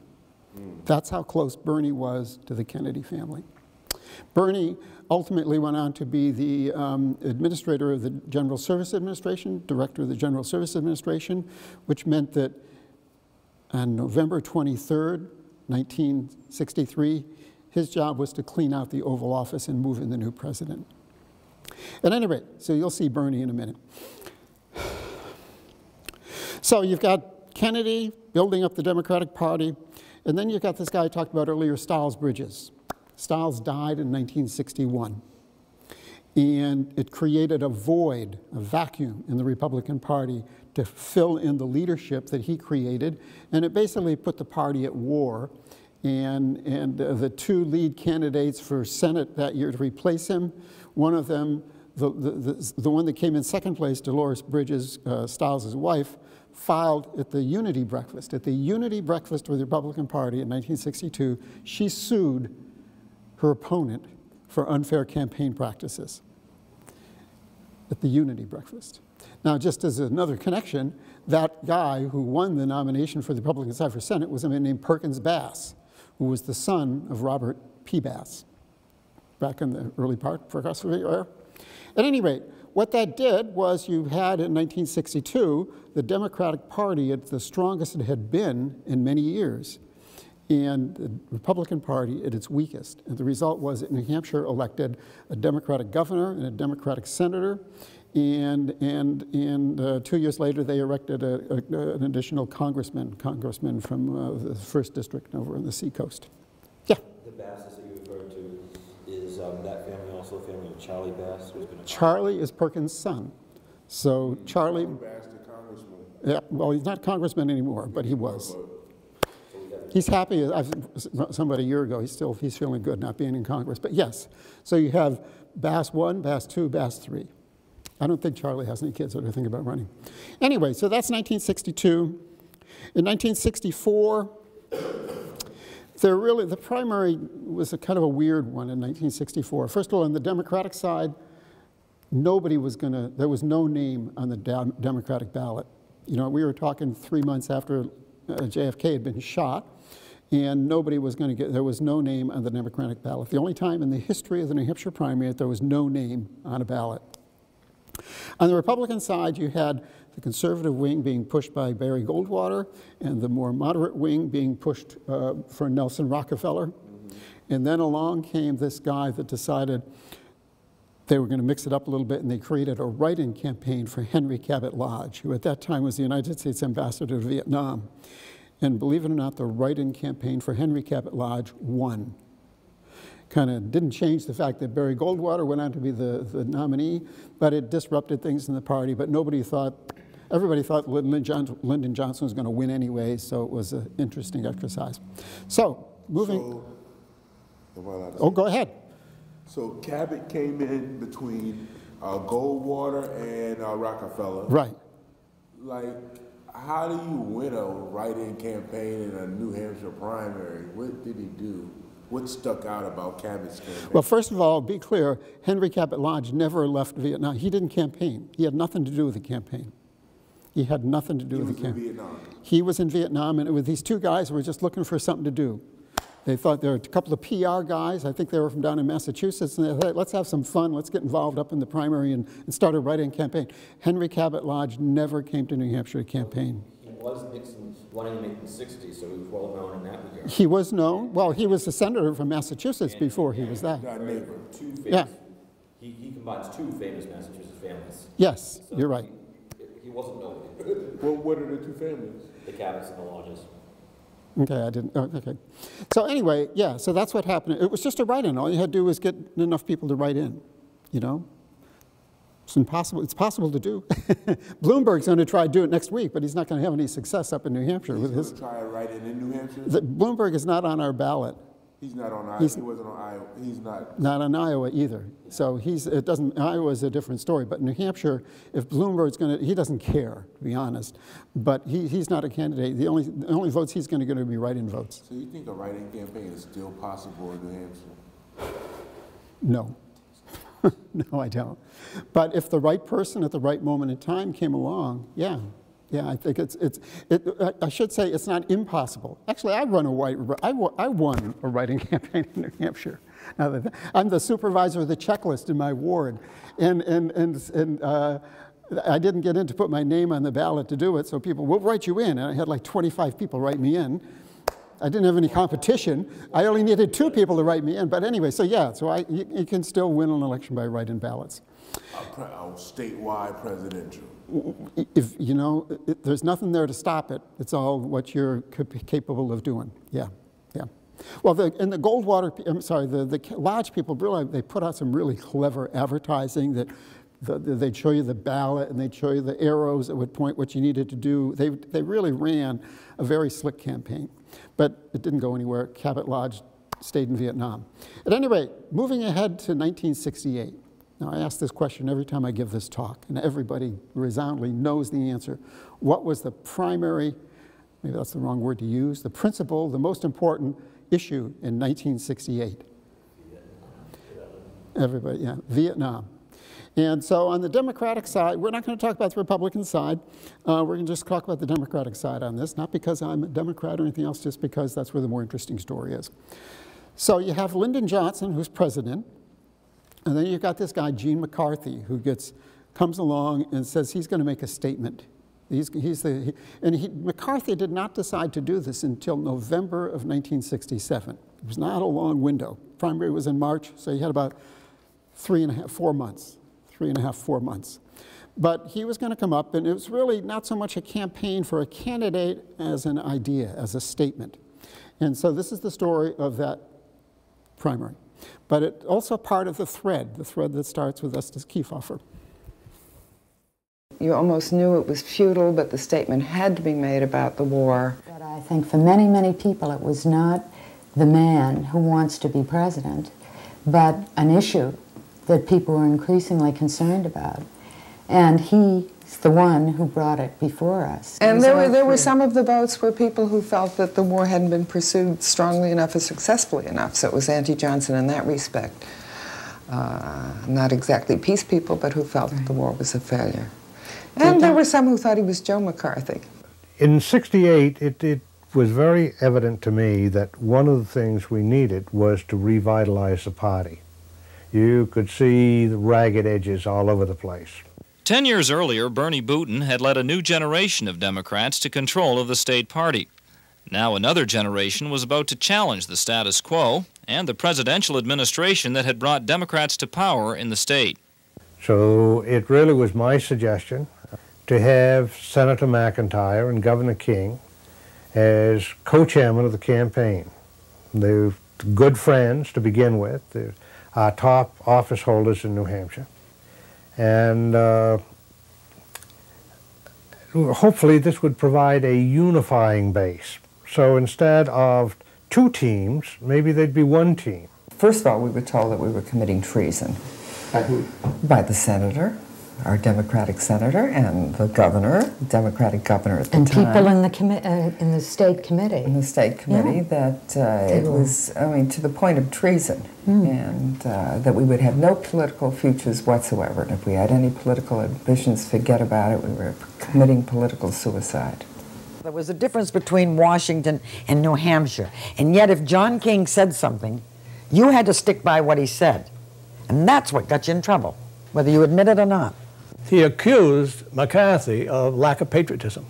That's how close Bernie was to the Kennedy family. Bernie ultimately went on to be the administrator of the General Service Administration, director of the General Service Administration, which meant that on November 23rd, 1963, his job was to clean out the Oval Office and move in the new president. At any rate, so you'll see Bernie in a minute. So you've got Kennedy building up the Democratic Party, and then you've got this guy I talked about earlier, Stiles Bridges. Stiles died in 1961, and it created a void, a vacuum in the Republican Party to fill in the leadership that he created, and it basically put the party at war. And the two lead candidates for Senate that year to replace him, one of them, the one that came in second place, Dolores Bridges, Stiles' wife, filed at the Unity Breakfast. At the Unity Breakfast with the Republican Party in 1962, she sued her opponent for unfair campaign practices at the Unity Breakfast. Now, just as another connection, that guy who won the nomination for the Republican side for Senate was a man named Perkins Bass, who was the son of Robert P. Bass, back in the early part of Progressive era. At any rate, what that did was you had in 1962 the Democratic Party at the strongest it had been in many years, and the Republican Party at its weakest. And the result was that New Hampshire elected a Democratic governor and a Democratic senator, and 2 years later they elected an additional congressman from the 1st District over on the Seacoast. Yeah? The Basses that you referred to, is that family also a family of Charlie Bass? Charlie is Perkins' son. So Charlie, Bass, the congressman. yeah, well, he's not congressman anymore, but he was. He's happy. Somebody a year ago, he's feeling good not being in Congress. But yes, so you have Bass 1, Bass 2, Bass 3. I don't think Charlie has any kids that are thinking about running. Anyway, so that's 1962. In 1964, the primary was a kind of a weird one in 1964. First of all, on the Democratic side, there was no name on the Democratic ballot. You know, we were talking 3 months after JFK had been shot, and there was no name on the Democratic ballot. The only time in the history of the New Hampshire primary that there was no name on a ballot. On the Republican side, you had the conservative wing being pushed by Barry Goldwater and the more moderate wing being pushed for Nelson Rockefeller. And then along came this guy that decided they were going to mix it up a little bit, and they created a write-in campaign for Henry Cabot Lodge, who at that time was the United States ambassador to Vietnam. And believe it or not, the write-in campaign for Henry Cabot Lodge won. Kind of didn't change the fact that Barry Goldwater went on to be the nominee, but it disrupted things in the party. But nobody thought, everybody thought Lyndon Johnson was going to win anyway, so it was an interesting exercise. So, moving. Oh, go ahead. So Cabot came in between Goldwater and Rockefeller. Right. Like, how do you win a write-in campaign in a New Hampshire primary? What did he do? What stuck out about Cabot's campaign? Well, first of all, be clear, Henry Cabot Lodge never left Vietnam. He didn't campaign. He had nothing to do with the campaign. He had nothing to do with the campaign. He was in Vietnam, and it was these two guys who were just looking for something to do. They thought there were a couple of PR guys, I think they were from down in Massachusetts, and they thought, let's have some fun, let's get involved up in the primary and start a write-in campaign. Henry Cabot Lodge never came to New Hampshire to campaign. He was Nixon running in the 1960s, so he was well known in that regard. He was known, well, he was a senator from Massachusetts before he was that. Yeah. He combines two famous Massachusetts families. Yes, so you're right. He wasn't known. Well, what are the two families? The Cabots and the Lodges. Okay, I didn't, oh, okay. So anyway, yeah, so that's what happened. It was just a write-in. All you had to do was get enough people to write in, you know? It's impossible, it's possible to do. Bloomberg's going to try to do it next week, but he's not going to have any success up in New Hampshire. He's going to try to write in New Hampshire? Bloomberg is not on our ballot. He's not on Iowa. He wasn't on Iowa. He's not on Iowa either. So it doesn't. Iowa's a different story. But New Hampshire, if Bloomberg's going to, he doesn't care, to be honest. But he's not a candidate. The only votes he's going to get are be write-in votes. So you think a write-in campaign is still possible in New Hampshire? No. No, I don't. But if the right person at the right moment in time came along, yeah. Yeah, I think I should say it's not impossible. Actually, I won a write-in campaign in New Hampshire. Now, I'm the supervisor of the checklist in my ward, and I didn't get in to put my name on the ballot to do it, so people will write you in, and I had like 25 people write me in. I didn't have any competition. I only needed 2 people to write me in, but anyway, so yeah, so you can still win an election by write-in ballots. Statewide presidential. If you know, there's nothing there to stop it. It's all what you're capable of doing. Yeah, yeah. Well, and the Goldwater, I'm sorry, the Lodge people really, they put out some really clever advertising that they'd show you the ballot and they'd show you the arrows that would point what you needed to do. They really ran a very slick campaign, but it didn't go anywhere. Cabot Lodge stayed in Vietnam. At any rate, moving ahead to 1968. Now, I ask this question every time I give this talk, and everybody resoundingly knows the answer. What was the primary, maybe that's the wrong word to use, the principal, the most important issue in 1968? Everybody, yeah, Vietnam. And so on the Democratic side, we're not going to talk about the Republican side. We're going to just talk about the Democratic side on this, not because I'm a Democrat or anything else, just because that's where the more interesting story is. So you have Lyndon Johnson, who's president. And then you've got this guy, Gene McCarthy, who comes along and says he's going to make a statement. McCarthy did not decide to do this until November of 1967. It was not a long window. Primary was in March, so he had about 4 months. But he was going to come up, and it was really not so much a campaign for a candidate as an idea, as a statement. And so this is the story of that primary. But it's also part of the thread that starts with Estes Kefauver. You almost knew it was futile, but the statement had to be made about the war. But I think for many, many people it was not the man who wants to be president, but an issue that people were increasingly concerned about. And he's the one who brought it before us. And there were some of the votes where people who felt that the war hadn't been pursued strongly enough or successfully enough, so it was anti-Johnson in that respect. Not exactly peace people, but who felt that the war was a failure. And there were some who thought he was Joe McCarthy. In '68, it was very evident to me that one of the things we needed was to revitalize the party. You could see the ragged edges all over the place. 10 years earlier, Bernie Booton had led a new generation of Democrats to control of the state party. Now another generation was about to challenge the status quo and the presidential administration that had brought Democrats to power in the state. So it really was my suggestion to have Senator McIntyre and Governor King as co-chairman of the campaign. They're good friends to begin with. They're our top office holders in New Hampshire. And hopefully this would provide a unifying base. So instead of two teams, maybe there'd be one team. First of all, we were told that we were committing treason. By who? By the senator, our Democratic senator, and the governor, Democratic governor at the time. And people in the state committee. In the state committee, that it was, I mean, to the point of treason, and that we would have no political futures whatsoever. And if we had any political ambitions, forget about it. We were committing political suicide. There was a difference between Washington and New Hampshire. And yet if John King said something, you had to stick by what he said. And that's what got you in trouble, whether you admit it or not. He accused McCarthy of lack of patriotism.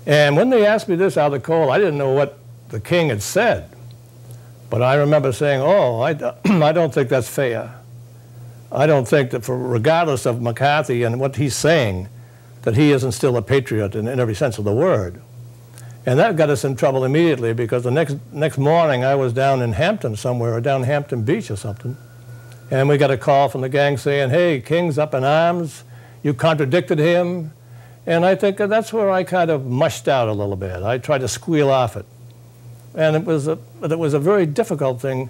And when they asked me this out of the cold, I didn't know what the King had said. But I remember saying, oh, I don't think that's fair. I don't think that regardless of McCarthy and what he's saying, that he isn't still a patriot in every sense of the word. And that got us in trouble immediately, because the next morning I was down in Hampton somewhere, or down Hampton Beach or something, and we got a call from the gang saying, hey, King's up in arms, you contradicted him. And I think that's where I kind of mushed out a little bit. I tried to squeal off it. And it was a very difficult thing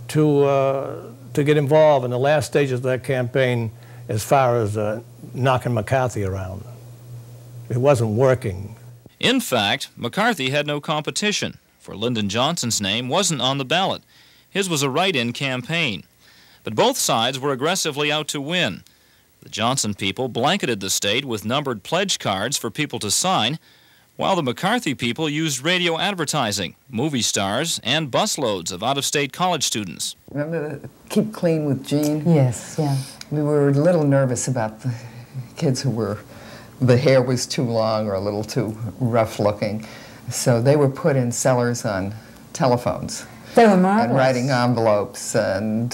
to get involved in the last stages of that campaign as far as knocking McCarthy around. It wasn't working. In fact, McCarthy had no competition, for Lyndon Johnson's name wasn't on the ballot. His was a write-in campaign. But both sides were aggressively out to win. The Johnson people blanketed the state with numbered pledge cards for people to sign, while the McCarthy people used radio advertising, movie stars, and busloads of out-of-state college students. Remember the Keep Clean with Jean? Yes, yeah. We were a little nervous about the kids who were, the hair was too long or a little too rough looking. So they were put in cellars on telephones. They were marvelous. And writing envelopes and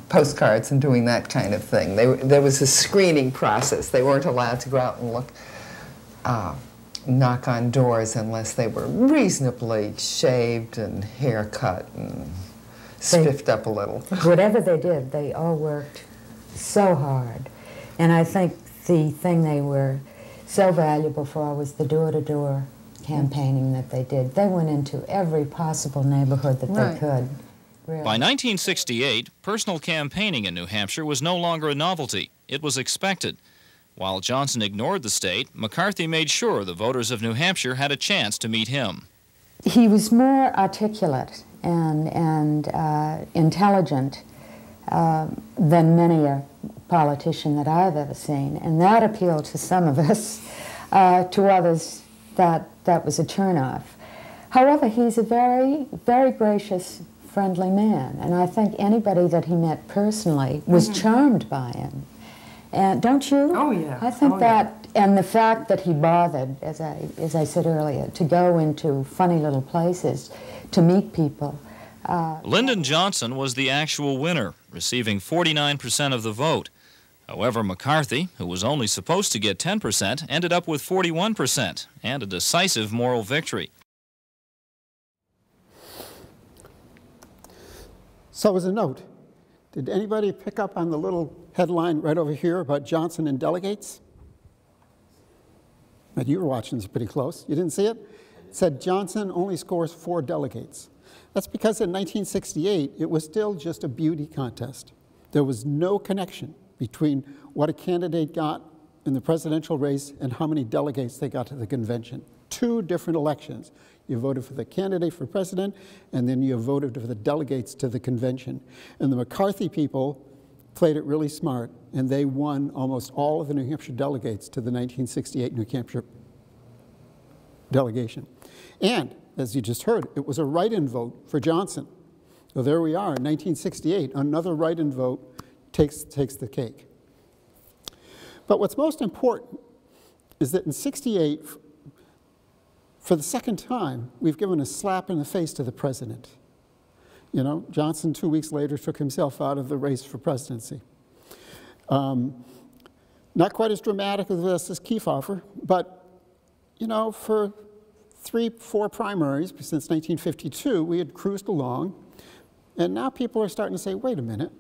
postcards and doing that kind of thing. There was a screening process. They weren't allowed to go out and look, knock on doors unless they were reasonably shaved and haircut and spiffed up a little. Whatever they did, they all worked so hard. And I think the thing they were so valuable for was the door-to-door campaigning that they did. They went into every possible neighborhood that they could. Really. By 1968, personal campaigning in New Hampshire was no longer a novelty. It was expected. While Johnson ignored the state, McCarthy made sure the voters of New Hampshire had a chance to meet him. He was more articulate and intelligent than many a politician that I've ever seen, and that appealed to some of us. To others, that was a turnoff. However, he's a very, very gracious, friendly man, and I think anybody that he met personally was charmed by him. And don't you? Oh, yeah. I think and the fact that he bothered, as I said earlier, to go into funny little places, to meet people. Lyndon Johnson was the actual winner, receiving 49% of the vote. However, McCarthy, who was only supposed to get 10%, ended up with 41% and a decisive moral victory. So as a note, did anybody pick up on the little headline right over here about Johnson and delegates? Now, you were watching this pretty close. You didn't see it? It said Johnson only scores 4 delegates. That's because in 1968, it was still just a beauty contest. There was no connection between what a candidate got in the presidential race and how many delegates they got to the convention. 2 different elections. You voted for the candidate for president, and then you voted for the delegates to the convention. And the McCarthy people played it really smart, and they won almost all of the New Hampshire delegates to the 1968 New Hampshire delegation. And, as you just heard, it was a write-in vote for Johnson. So there we are, in 1968, another write-in vote takes the cake. But what's most important is that in '68, for the second time, we've given a slap in the face to the president. You know, Johnson 2 weeks later took himself out of the race for presidency. Not quite as dramatic as Estes Kefauver, but, you know, for 3-4 primaries since 1952, we had cruised along, and now people are starting to say, wait a minute,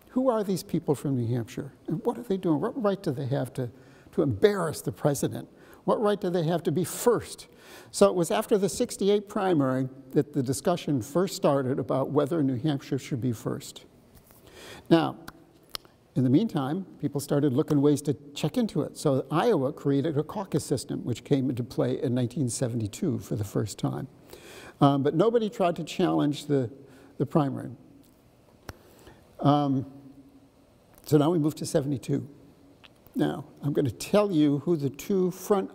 who are these people from New Hampshire? And what are they doing? What right do they have to embarrass the president? What right do they have to be first? So it was after the '68 primary that the discussion first started about whether New Hampshire should be first. Now, in the meantime, people started looking ways to check into it. So Iowa created a caucus system, which came into play in 1972 for the first time. But nobody tried to challenge the primary. So now we move to '72. Now, I'm going to tell you who the two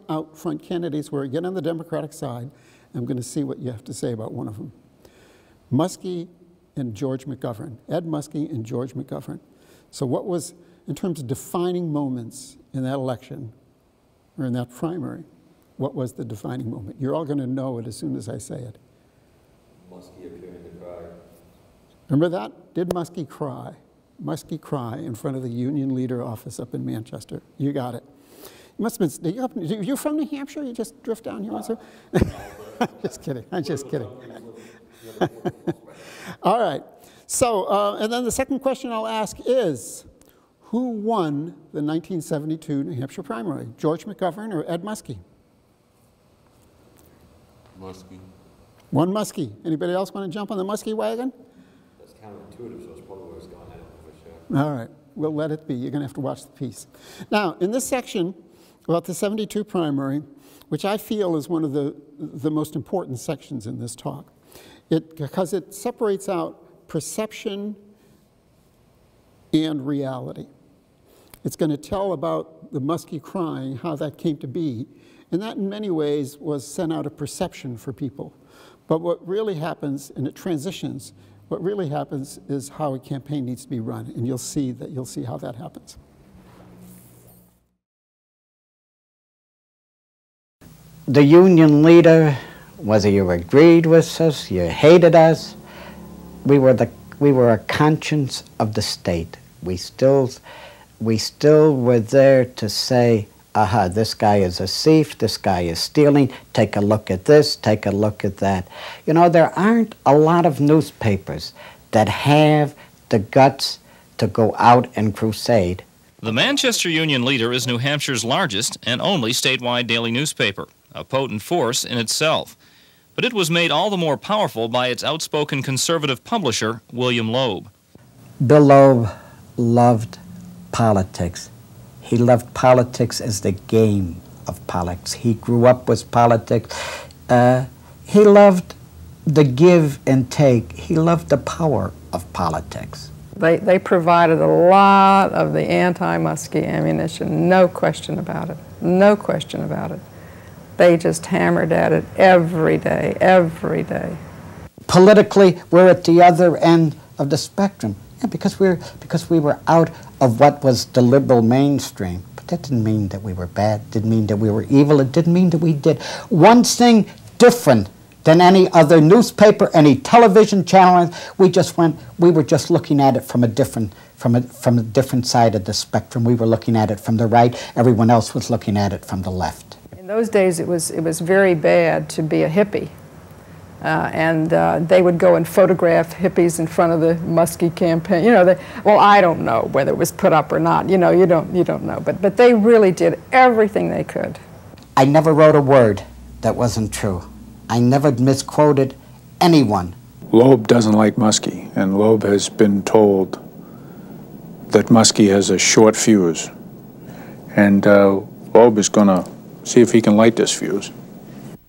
out front candidates were, again on the Democratic side. I'm going to see what you have to say about one of them. Muskie and George McGovern. Ed Muskie and George McGovern. So what was, in terms of defining moments in that election, or in that primary, what was the defining moment? You're all going to know it as soon as I say it. Muskie appearing to cry. Remember that? Did Muskie cry? Muskie cry in front of the Union Leader office up in Manchester. You got it. You must have been, you're from New Hampshire? You just drift down here once? I'm just kidding. I'm just kidding. All right. So, and then the second question I'll ask is, who won the 1972 New Hampshire primary? George McGovern or Ed Muskie? Muskie. One Muskie. Anybody else want to jump on the Muskie wagon? That's counterintuitive, so it's probably where it's going. I don't know for sure. All right. We'll let it be. You're going to have to watch the piece. Now, in this section about the '72 primary, which I feel is one of the most important sections in this talk, because it separates out perception and reality. It's going to tell about the Muskie crying, how that came to be, and that in many ways was sent out a perception for people. But what really happens, and it transitions, what really happens is how a campaign needs to be run, and you'll see how that happens. The Union leader, whether you agreed with us, you hated us, we were a conscience of the state. We still were there to say, aha, this guy is a thief, this guy is stealing, take a look at this, take a look at that. You know, there aren't a lot of newspapers that have the guts to go out and crusade. The Manchester Union Leader is New Hampshire's largest and only statewide daily newspaper, a potent force in itself. But it was made all the more powerful by its outspoken conservative publisher, William Loeb. Bill Loeb loved politics. He loved politics as the game of politics. He grew up with politics. He loved the give and take. He loved the power of politics. They provided a lot of the anti-Muskie ammunition, no question about it, no question about it. They just hammered at it every day, every day. Politically, we're at the other end of the spectrum. Yeah, because we were out of what was the liberal mainstream. But that didn't mean that we were bad, didn't mean that we were evil, it didn't mean that we did one thing different than any other newspaper, any television channel. We were just looking at it from a different side of the spectrum. We were looking at it from the right, everyone else was looking at it from the left. In those days it was very bad to be a hippie. And they would go and photograph hippies in front of the Muskie campaign. You know, well, I don't know whether it was put up or not. You know, you don't know. But they really did everything they could. I never wrote a word that wasn't true. I never misquoted anyone. Loeb doesn't like Muskie, and Loeb has been told that Muskie has a short fuse. And Loeb is going to see if he can light this fuse.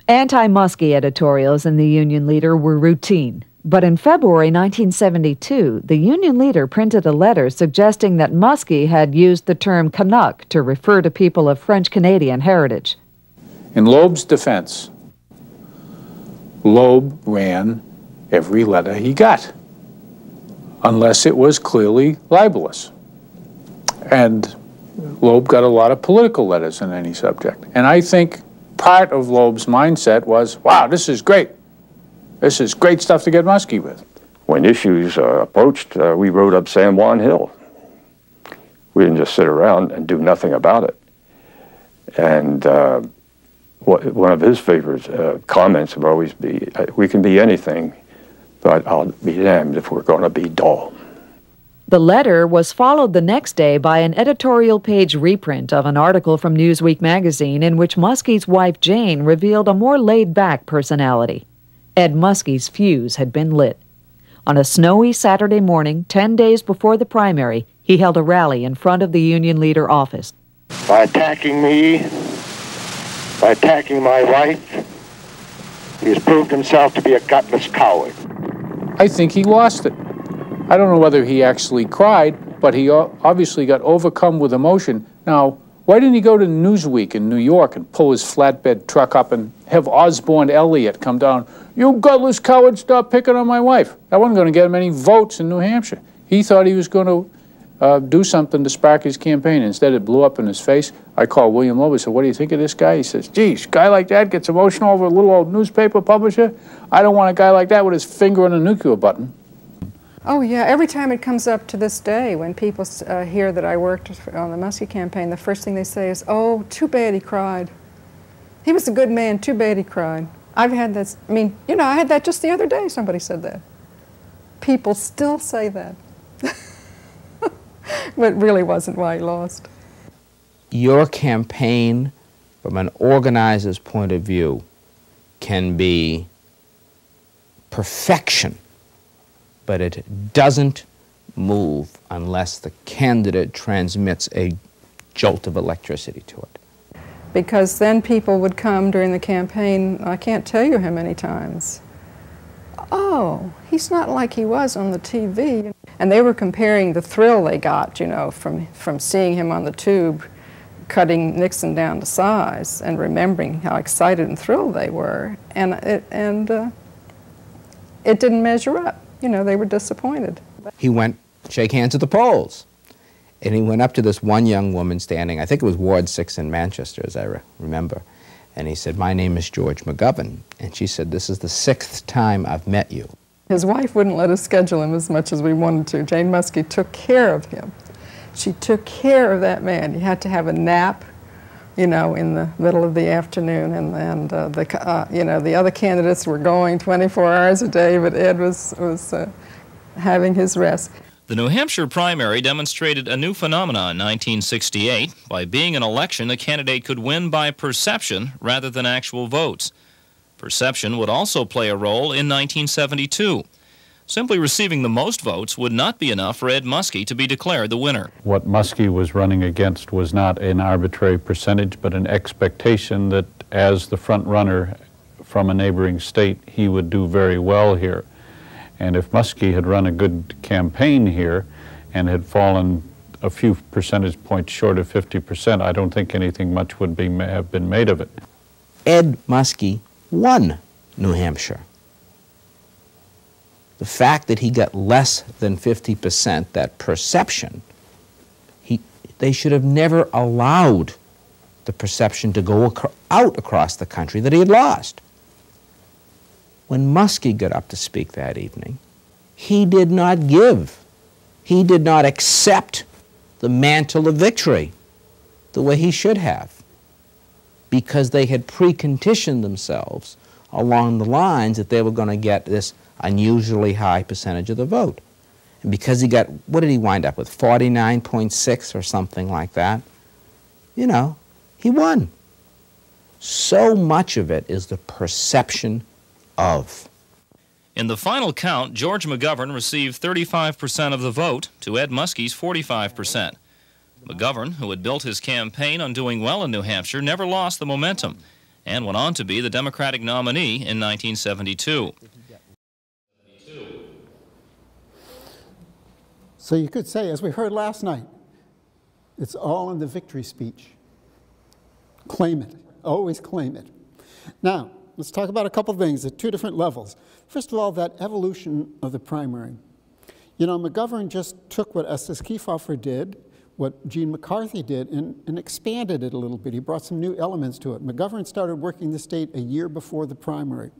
Anti-Muskie editorials in the Union Leader were routine, but in February 1972, the Union Leader printed a letter suggesting that Muskie had used the term Canuck to refer to people of French-Canadian heritage. In Loeb's defense, Loeb ran every letter he got, unless it was clearly libelous. And Loeb got a lot of political letters on any subject. And I think part of Loeb's mindset was, wow, this is great. This is great stuff to get Muskie with. When issues approached, we rode up San Juan Hill. We didn't just sit around and do nothing about it. And one of his favorite comments would always be, we can be anything, but I'll be damned if we're going to be dull. The letter was followed the next day by an editorial page reprint of an article from Newsweek magazine in which Muskie's wife Jane revealed a more laid-back personality. Ed Muskie's fuse had been lit. On a snowy Saturday morning, 10 days before the primary, he held a rally in front of the Union Leader office. By attacking me, by attacking my wife, he has proved himself to be a gutless coward. I think he lost it. I don't know whether he actually cried, but he obviously got overcome with emotion. Now, why didn't he go to Newsweek in New York and pull his flatbed truck up and have Osborne Elliott come down? You gutless coward, stop picking on my wife. That wasn't going to get him any votes in New Hampshire. He thought he was going to do something to spark his campaign. Instead, it blew up in his face. I called William Loeb. I said, what do you think of this guy? He says, geez, a guy like that gets emotional over a little old newspaper publisher? I don't want a guy like that with his finger on a nuclear button. Oh yeah, every time it comes up to this day, when people hear that I worked on the Muskie campaign, the first thing they say is, oh, too bad he cried. He was a good man, too bad he cried. I've had that, I mean, you know, I had that just the other day, somebody said that. People still say that. But it really wasn't why he lost. Your campaign, from an organizer's point of view, can be perfection, but it doesn't move unless the candidate transmits a jolt of electricity to it. Because then people would come during the campaign, I can't tell you how many times, oh, he's not like he was on the TV. And they were comparing the thrill they got, you know, from seeing him on the tube cutting Nixon down to size and remembering how excited and thrilled they were. And it didn't measure up. You know, they were disappointed. He went shake hands at the polls. And he went up to this one young woman standing, I think it was Ward 6 in Manchester, as I remember. And he said, my name is George McGovern. And she said, this is the 6th time I've met you. His wife wouldn't let us schedule him as much as we wanted to. Jane Muskie took care of him. She took care of that man. He had to have a nap, you know, in the middle of the afternoon, and you know, the other candidates were going 24 hours a day, but Ed was having his rest. The New Hampshire primary demonstrated a new phenomenon in 1968. By being an election, a candidate could win by perception rather than actual votes. Perception would also play a role in 1972. Simply receiving the most votes would not be enough for Ed Muskie to be declared the winner. What Muskie was running against was not an arbitrary percentage, but an expectation that as the front runner from a neighboring state, he would do very well here. And if Muskie had run a good campaign here and had fallen a few percentage points short of 50%, I don't think anything much would have been made of it. Ed Muskie won New Hampshire. The fact that he got less than 50%, that perception, they should have never allowed the perception to go out across the country that he had lost. When Muskie got up to speak that evening, he did not accept the mantle of victory the way he should have, because they had preconditioned themselves along the lines that they were going to get this unusually high percentage of the vote. And because he got, what did he wind up with, 49.6 or something like that? You know, he won. So much of it is the perception of. In the final count, George McGovern received 35% of the vote to Ed Muskie's 45%. McGovern, who had built his campaign on doing well in New Hampshire, never lost the momentum and went on to be the Democratic nominee in 1972. So you could say, as we heard last night, it's all in the victory speech. Claim it. Always claim it. Now, let's talk about a couple things at two different levels. First of all, that evolution of the primary. You know, McGovern just took what Estes Kefauver did, what Gene McCarthy did and expanded it a little bit. He brought some new elements to it. McGovern started working the state a year before the primary.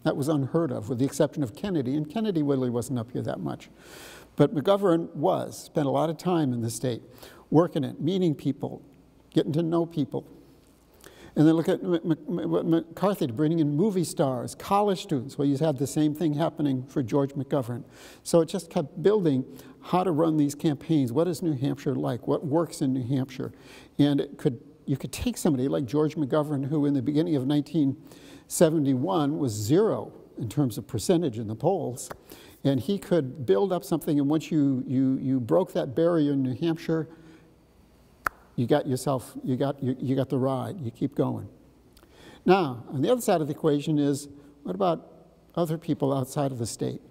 That was unheard of, with the exception of Kennedy, and Kennedy really wasn't up here that much. But McGovern spent a lot of time in the state, working it, meeting people, getting to know people. And then look at McCarthy bringing in movie stars, college students. Well, you had the same thing happening for George McGovern. So it just kept building how to run these campaigns. What is New Hampshire like? What works in New Hampshire? And you could take somebody like George McGovern, who in the beginning of 1971 was 0 in terms of percentage in the polls, and he could build up something, and once you broke that barrier in New Hampshire, you got the ride. You keep going. Now, on the other side of the equation is, what about other people outside of the state?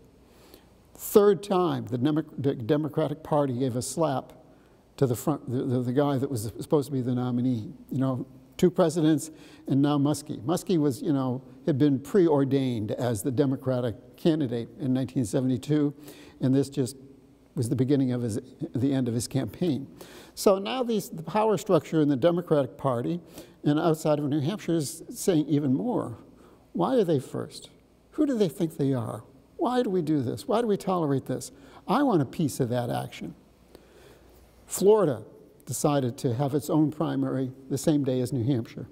Third time, the Democratic Party gave a slap to the guy that was supposed to be the nominee. You know, 2 presidents, and now Muskie. Muskie was, you know, had been preordained as the Democratic candidate in 1972, and this just was the beginning of the end of his campaign. So now the power structure in the Democratic Party and outside of New Hampshire is saying even more. Why are they first? Who do they think they are? Why do we do this? Why do we tolerate this? I want a piece of that action. Florida decided to have its own primary the same day as New Hampshire.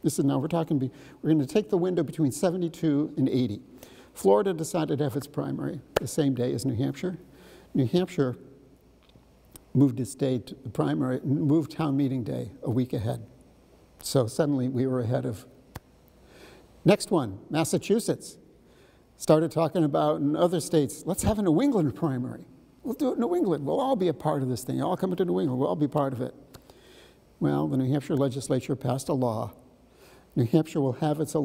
This is now we're going to take the window between 72 and 80. Florida decided to have its primary the same day as New Hampshire. New Hampshire moved its day to the primary, moved town meeting day a week ahead. So suddenly we were ahead of. Next one, Massachusetts. Started talking about in other states, let's have a New England primary. We'll do it in New England. We'll all be a part of this thing. All come to New England. We'll all be part of it. Well, the New Hampshire legislature passed a law. New Hampshire will have its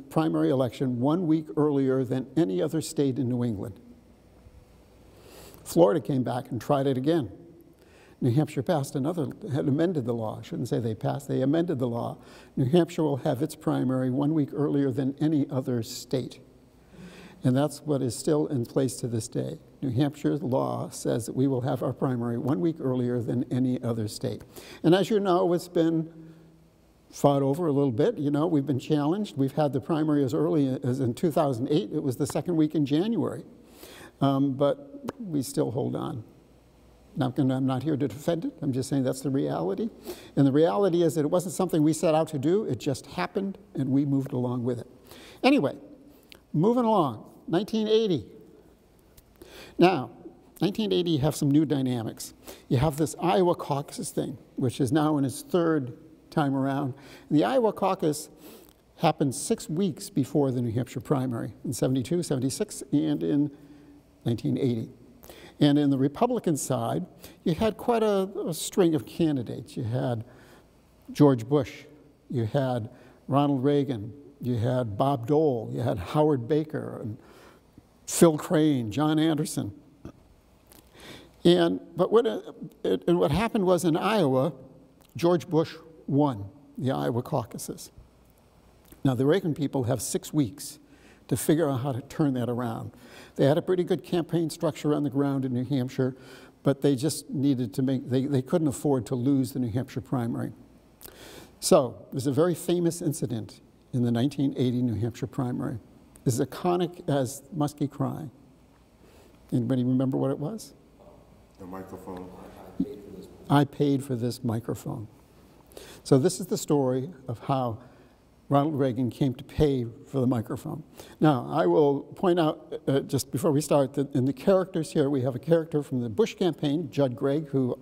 primary election 1 week earlier than any other state in New England. Florida came back and tried it again. New Hampshire had amended the law. I shouldn't say they passed, they amended the law. New Hampshire will have its primary 1 week earlier than any other state. And that's what is still in place to this day. New Hampshire's law says that we will have our primary 1 week earlier than any other state. And as you know, it's been fought over a little bit. You know, we've been challenged. We've had the primary as early as in 2008. It was the second week in January. But we still hold on. I'm not here to defend it. I'm just saying that's the reality. And the reality is that it wasn't something we set out to do. It just happened, and we moved along with it. Anyway, moving along, 1980. Now, 1980, you have some new dynamics. You have this Iowa caucus thing, which is now in its 3rd time around. And the Iowa caucus happened 6 weeks before the New Hampshire primary, in 72, 76, and in 1980. And in the Republican side, you had quite a string of candidates. You had George Bush, you had Ronald Reagan, you had Bob Dole, you had Howard Baker, and Phil Crane, John Anderson. But what happened was in Iowa, George Bush won the Iowa caucuses. Now the Reagan people have 6 weeks to figure out how to turn that around. They had a pretty good campaign structure on the ground in New Hampshire, but they just needed to they couldn't afford to lose the New Hampshire primary. So there's a very famous incident in the 1980 New Hampshire primary. It's as iconic as Muskie crying. Anybody remember what it was? The microphone. I paid for this microphone. So this is the story of how Ronald Reagan came to pay for the microphone. Now, I will point out, just before we start, that in the characters here, we have a character from the Bush campaign, Judd Gregg, who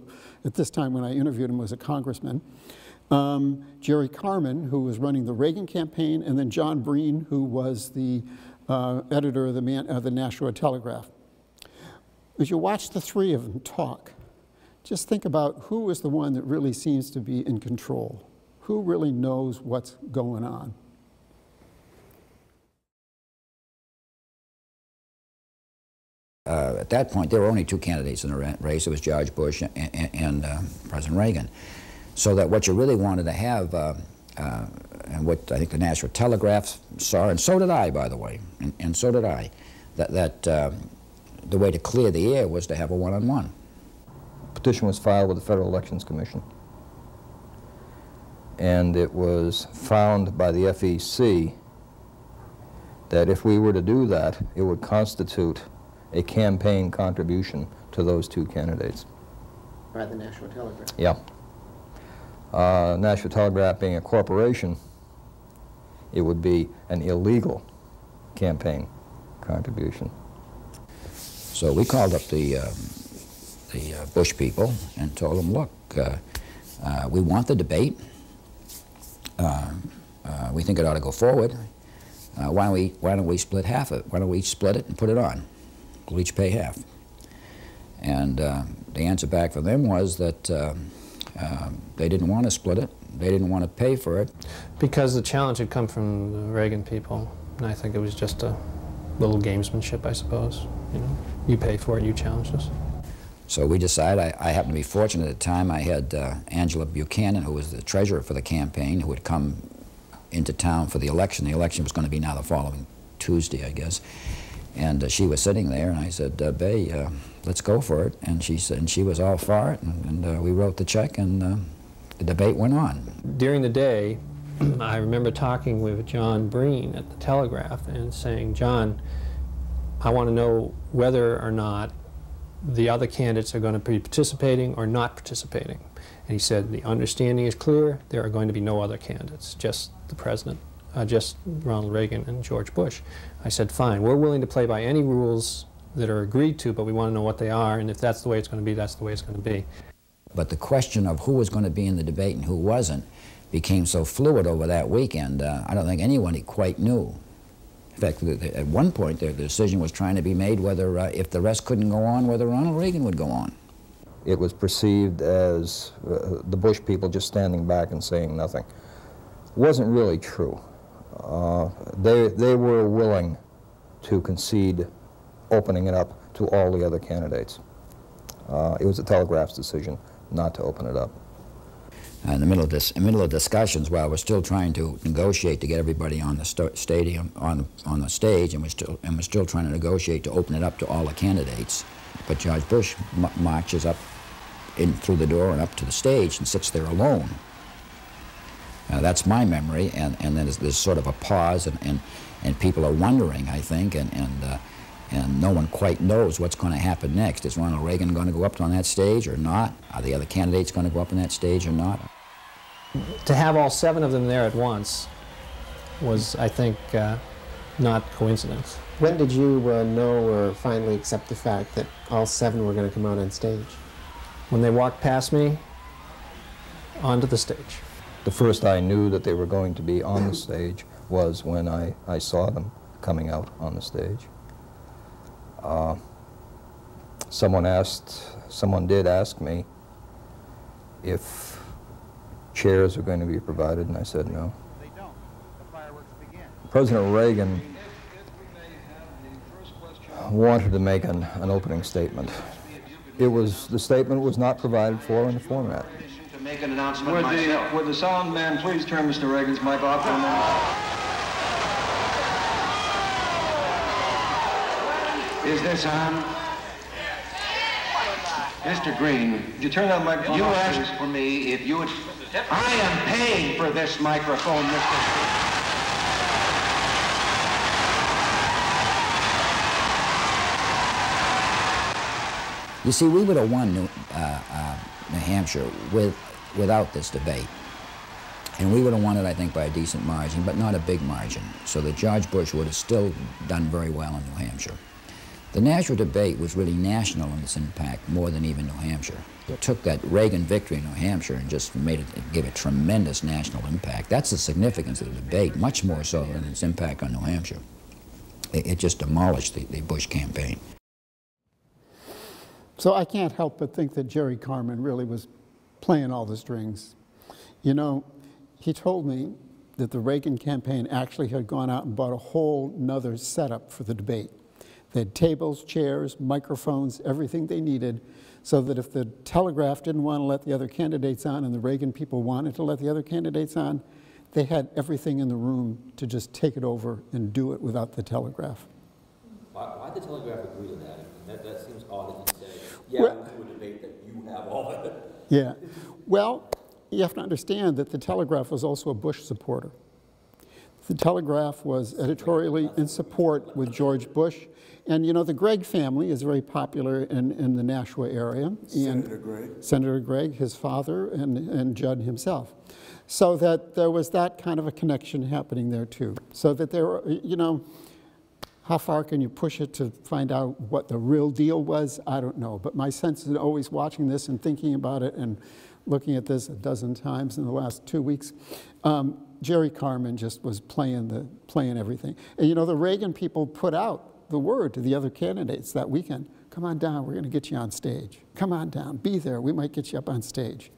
at this time when I interviewed him was a congressman, Jerry Carmen, who was running the Reagan campaign, and then John Breen, who was the editor of the Nashua Telegraph. As you watch the three of them talk, just think about who is the one that really seems to be in control. Who really knows what's going on? At that point, there were only 2 candidates in the race. It was George Bush and President Reagan. So that what you really wanted to have, and what I think the Nashua Telegraph saw, and so did I, by the way, and so did I, that the way to clear the air was to have a one-on-one. petition was filed with the Federal Elections Commission. And it was found by the FEC that if we were to do that, it would constitute a campaign contribution to those two candidates. By the National Telegraph. Yeah. National Telegraph being a corporation, it would be an illegal campaign contribution. So we called up the Bush people and told them, look, we want the debate. We think it ought to go forward. Why don't we split half of it? Why don't we split it and put it on? We'll each pay half. And the answer back from them was that they didn't want to split it. They didn't want to pay for it. Because the challenge had come from the Reagan people, and I think it was just a little gamesmanship, I suppose. You know, you pay for it, you challenged us. So we decided, I happened to be fortunate at the time, I had Angela Buchanan, who was the treasurer for the campaign, who had come into town for the election. The election was going to be now the following Tuesday, I guess. And she was sitting there, and I said, Bay, let's go for it. And she said, and she was all for it, and we wrote the check, and the debate went on. During the day, I remember talking with John Breen at the Telegraph and saying, John, I want to know whether or not the other candidates are going to be participating or not participating. And he said, the understanding is clear, there are going to be no other candidates, just the president, just Ronald Reagan and George Bush. I said, fine, we're willing to play by any rules that are agreed to, but we want to know what they are, and if that's the way it's going to be, that's the way it's going to be. But the question of who was going to be in the debate and who wasn't became so fluid over that weekend, I don't think anyone quite knew. In fact, at one point, the decision was trying to be made whether, if the rest couldn't go on, whether Ronald Reagan would go on. It was perceived as the Bush people just standing back and saying nothing. It wasn't really true. They were willing to concede opening it up to all the other candidates. It was the Telegraph's decision not to open it up. In the middle of discussions, while we're still trying to negotiate to get everybody on the stadium on the stage, and we're still trying to negotiate to open it up to all the candidates. But George Bush marches up in through the door and up to the stage and sits there alone. That's my memory, and then there's sort of a pause, and people are wondering, I think, and no one quite knows what's going to happen next. Is Ronald Reagan going to go up on that stage or not? Are the other candidates going to go up on that stage or not? To have all 7 of them there at once was, I think, not coincidence. When did you know or finally accept the fact that all 7 were going to come out on stage? When they walked past me onto the stage. The first I knew that they were going to be on the stage was when I saw them coming out on the stage. Someone did ask me if chairs were going to be provided, and I said no. President Reagan wanted to make an opening statement. The statement was not provided for in the format. To make an announcement myself. Would the sound man please turn Mr. Reagan's mic off for a minute? Is this on? Mr. Green, would you turn that microphone off? You asked for me if you would... I am paying for this microphone, Mr. Green. You see, we would have won New Hampshire without this debate. And we would have won it, I think, by a decent margin, but not a big margin, so that George Bush would have still done very well in New Hampshire. The national debate was really national in its impact, more than even New Hampshire. It took that Reagan victory in New Hampshire and just gave it tremendous national impact. That's the significance of the debate, much more so than its impact on New Hampshire. It just demolished the Bush campaign. So I can't help but think that Jerry Carmen really was playing all the strings. You know, he told me that the Reagan campaign actually had gone out and bought a whole nother setup for the debate. They had tables, chairs, microphones, everything they needed, so that if the Telegraph didn't want to let the other candidates on and the Reagan people wanted to let the other candidates on, they had everything in the room to just take it over and do it without the Telegraph. Why did the Telegraph agree to that? That seems odd that you'd say, yeah, we'll do a debate that you have all Yeah. Well, you have to understand that the Telegraph was also a Bush supporter. The Telegraph was editorially in support with George Bush. And, you know, the Gregg family is very popular in the Nashua area. Senator Gregg. Senator Gregg, his father, and Judd himself. So that there was that kind of a connection happening there, too. So that there were, you know, how far can you push it to find out what the real deal was? I don't know. But my sense is always watching this and thinking about it and looking at this a dozen times in the last 2 weeks, Jerry Carmen just was playing everything. And you know, the Reagan people put out the word to the other candidates that weekend, come on down, we're going to get you on stage. Come on down, be there, we might get you up on stage.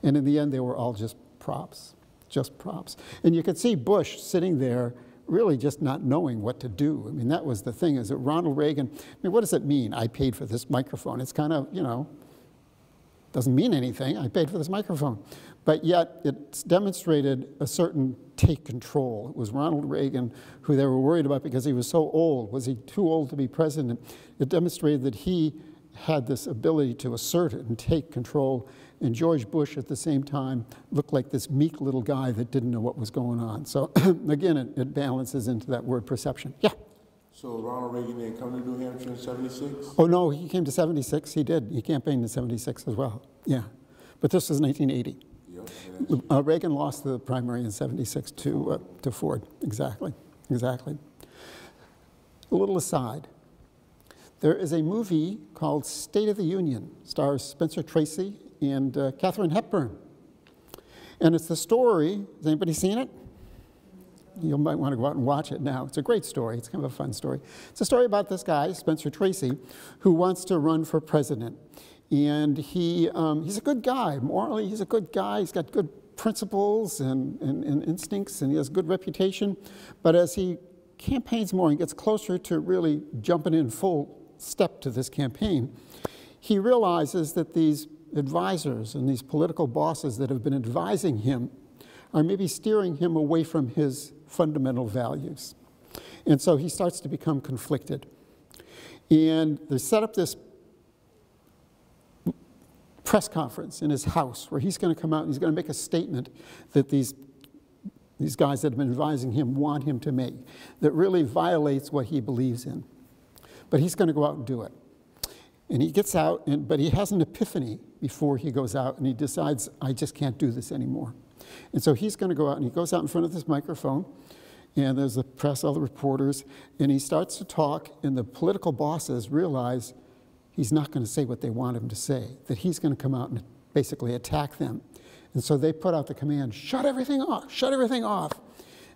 And in the end, they were all just props, just props. And you could see Bush sitting there really just not knowing what to do. I mean, that was the thing, is that Ronald Reagan, I mean, what does it mean? I paid for this microphone. It's kind of, you know, doesn't mean anything. I paid for this microphone. But yet it's demonstrated a certain take control. It was Ronald Reagan who they were worried about because he was so old. Was he too old to be president? It demonstrated that he had this ability to assert it and take control. And George Bush at the same time looked like this meek little guy that didn't know what was going on. So again, it balances into that word perception. Yeah. So Ronald Reagan didn't come to New Hampshire in '76? Oh, no, he came to '76. He did. He campaigned in '76 as well. Yeah. But this was 1980. Yep, Reagan lost the primary in '76 to Ford. Exactly. Exactly. A little aside. There is a movie called State of the Union. Stars Spencer Tracy and Katharine Hepburn. And it's the story, has anybody seen it? You might want to go out and watch it now. It's a great story. It's kind of a fun story. It's a story about this guy, Spencer Tracy, who wants to run for president. And he's a good guy. Morally, he's a good guy. He's got good principles and instincts, and he has a good reputation. But as he campaigns more and gets closer to really jumping in full step to this campaign, he realizes that these advisors and these political bosses that have been advising him are maybe steering him away from his fundamental values. And so he starts to become conflicted. And they set up this press conference in his house where he's going to come out and he's going to make a statement that these guys that have been advising him want him to make that really violates what he believes in. But he's going to go out and do it. And he gets out, but he has an epiphany before he goes out, and he decides, I just can't do this anymore. And so he's going to go out, and he goes out in front of this microphone, and there's the press, all the reporters, and he starts to talk, and the political bosses realize he's not going to say what they want him to say, that he's going to come out and basically attack them. And so they put out the command, shut everything off, shut everything off.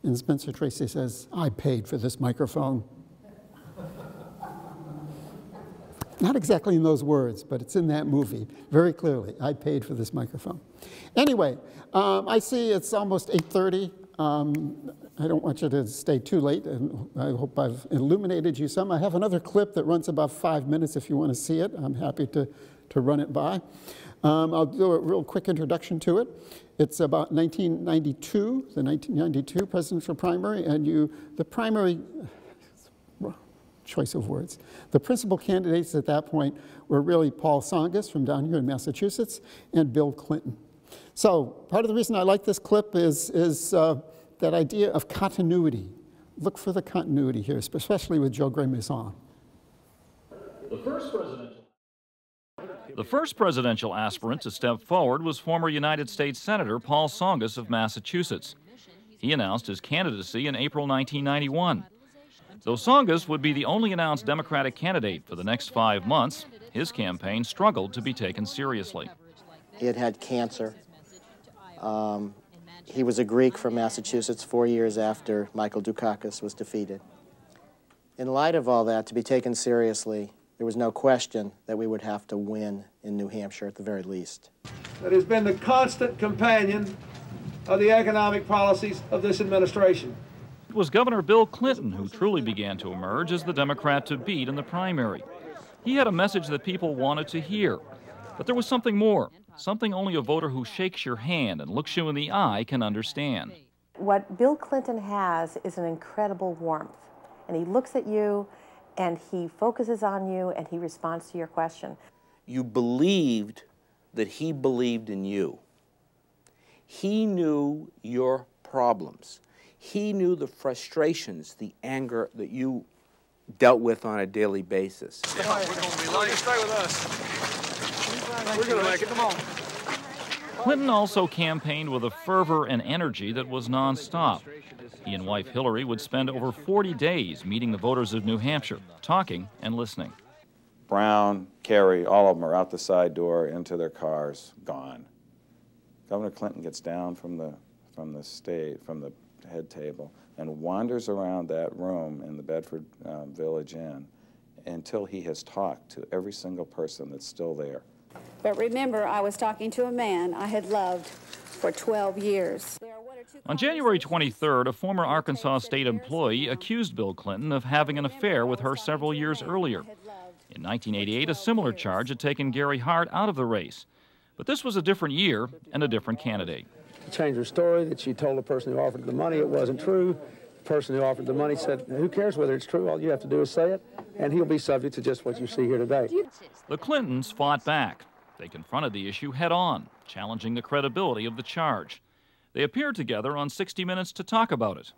And Spencer Tracy says, I paid for this microphone. Not exactly in those words, but it's in that movie very clearly. I paid for this microphone. Anyway, I see it's almost 8:30. I don't want you to stay too late, and I hope I've illuminated you some. I have another clip that runs about 5 minutes if you want to see it. I'm happy to run it by. I'll do a real quick introduction to it. It's about 1992, the 1992 presidential primary, and the primary, choice of words. The principal candidates at that point were really Paul Tsongas from down here in Massachusetts and Bill Clinton. So part of the reason I like this clip is that idea of continuity. Look for the continuity here, especially with Joe Gray-Masson. The first presidential aspirant to step forward was former United States Senator Paul Tsongas of Massachusetts. He announced his candidacy in April 1991. Though Tsongas would be the only announced Democratic candidate for the next 5 months, his campaign struggled to be taken seriously. He had cancer. He was a Greek from Massachusetts 4 years after Michael Dukakis was defeated. In light of all that, to be taken seriously, there was no question that we would have to win in New Hampshire at the very least. That has been the constant companion of the economic policies of this administration. It was Governor Bill Clinton who truly began to emerge as the Democrat to beat in the primary. He had a message that people wanted to hear. But there was something more, something only a voter who shakes your hand and looks you in the eye can understand. What Bill Clinton has is an incredible warmth. And he looks at you, and he focuses on you, and he responds to your question. You believed that he believed in you. He knew your problems. He knew the frustrations, the anger that you dealt with on a daily basis. We're going to stay with us. We're going to make it. Come on. Clinton also campaigned with a fervor and energy that was nonstop. He and wife Hillary would spend over 40 days meeting the voters of New Hampshire, talking and listening. Brown, Kerry, all of them are out the side door into their cars, gone. Governor Clinton gets down from the head table and wanders around that room in the Bedford Village Inn until he has talked to every single person that's still there. But remember, I was talking to a man I had loved for 12 years. On January 23rd, a former Arkansas state employee accused Bill Clinton of having an affair with her several years earlier. In 1988, a similar charge had taken Gary Hart out of the race. But this was a different year and a different candidate. She changed her story that she told the person who offered the money it wasn't true. The person who offered the money said, who cares whether it's true? All you have to do is say it, and he'll be subject to just what you see here today. The Clintons fought back. They confronted the issue head-on, challenging the credibility of the charge. They appeared together on 60 Minutes to talk about it.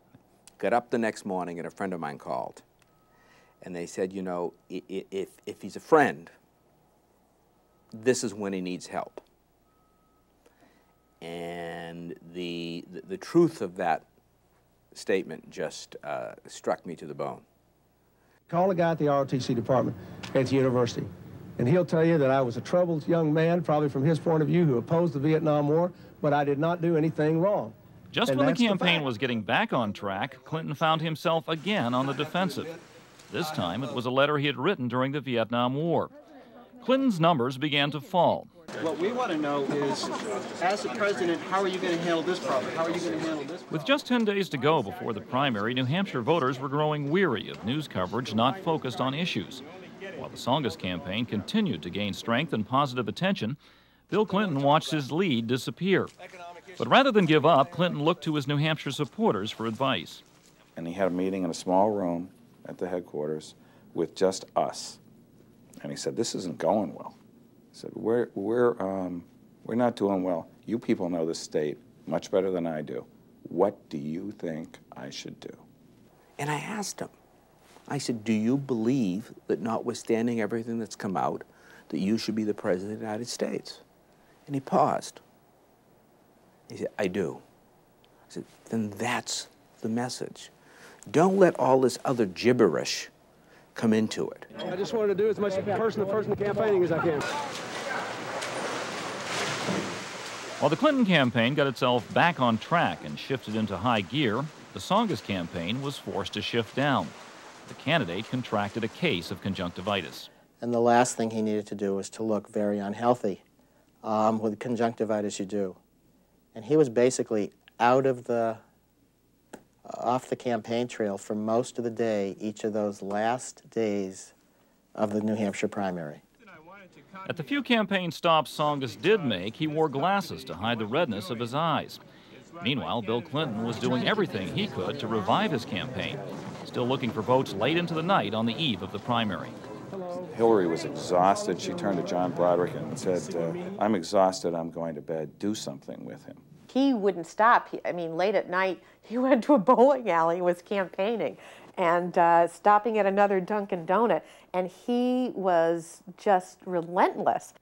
Got up the next morning and a friend of mine called. And they said, you know, if he's a friend, this is when he needs help. And the truth of that statement just struck me to the bone. Call a guy at the ROTC department at the university, and he'll tell you that I was a troubled young man, probably from his point of view, who opposed the Vietnam War, but I did not do anything wrong. Just when the campaign was getting back on track, Clinton found himself again on the defensive. This time it was a letter he had written during the Vietnam War. Clinton's numbers began to fall. What we want to know is, as the president, how are you going to handle this problem? How are you going to handle this problem? With just 10 days to go before the primary, New Hampshire voters were growing weary of news coverage not focused on issues. While the Tsongas campaign continued to gain strength and positive attention, Bill Clinton watched his lead disappear. But rather than give up, Clinton looked to his New Hampshire supporters for advice. And he had a meeting in a small room at the headquarters with just us. And he said, this isn't going well. He said, we're not doing well. You people know this state much better than I do. What do you think I should do? And I asked him, I said, do you believe that notwithstanding everything that's come out, that you should be the President of the United States? And he paused. He said, I do. I said, then that's the message. Don't let all this other gibberish come into it. I just wanted to do as much person-to-person campaigning as I can. While the Clinton campaign got itself back on track and shifted into high gear, the Tsongas campaign was forced to shift down. The candidate contracted a case of conjunctivitis. And the last thing he needed to do was to look very unhealthy. With conjunctivitis, you do. And he was basically off the campaign trail for most of the day, each of those last days of the New Hampshire primary. At the few campaign stops Tsongas did make, he wore glasses to hide the redness of his eyes. Meanwhile, Bill Clinton was doing everything he could to revive his campaign, still looking for votes late into the night on the eve of the primary. Hillary was exhausted. She turned to John Broderick and said, I'm exhausted, I'm going to bed. Do something with him. He wouldn't stop. I mean, late at night, he went to a bowling alley and was campaigning and stopping at another Dunkin' Donut, and he was just relentless.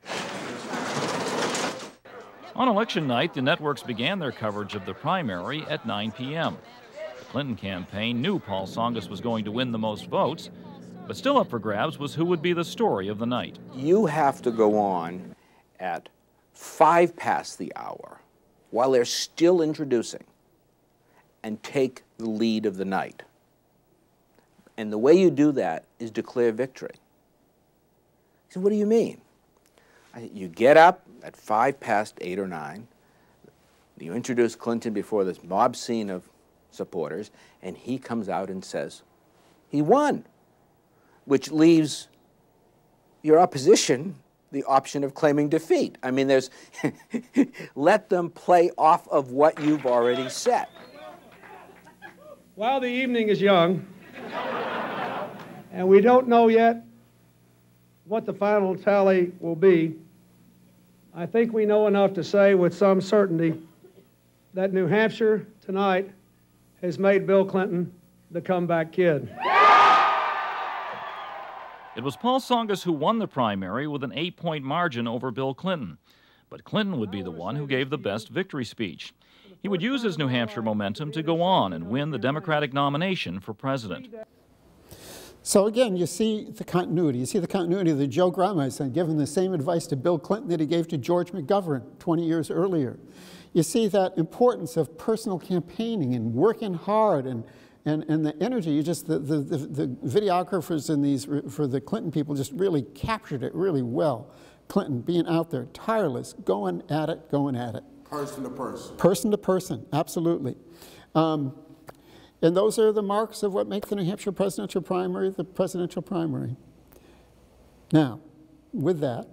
On election night, the networks began their coverage of the primary at 9 p.m. The Clinton campaign knew Paul Tsongas was going to win the most votes, but still up for grabs was who would be the story of the night. You have to go on at 5 past the hour while they're still introducing and take the lead of the night. And the way you do that is declare victory. He said, what do you mean? You get up at 5 past 8 or 9, you introduce Clinton before this mob scene of supporters, and he comes out and says, he won, which leaves your opposition the option of claiming defeat. I mean, there's, let them play off of what you've already said. While the evening is young, and we don't know yet what the final tally will be, I think we know enough to say with some certainty that New Hampshire tonight has made Bill Clinton the comeback kid. It was Paul Tsongas who won the primary with an 8-point margin over Bill Clinton. But Clinton would be the one who gave the best victory speech. He would use his New Hampshire momentum to go on and win the Democratic nomination for president. So again, you see the continuity. You see the continuity of the Joe Grandmaison giving the same advice to Bill Clinton that he gave to George McGovern 20 years earlier. You see that importance of personal campaigning and working hard and the energy. You just the videographers in these for the Clinton people just really captured it really well. Clinton being out there, tireless, going at it, going at it. Person to person. Person to person, absolutely. And those are the marks of what make the New Hampshire presidential primary the presidential primary. Now, with that,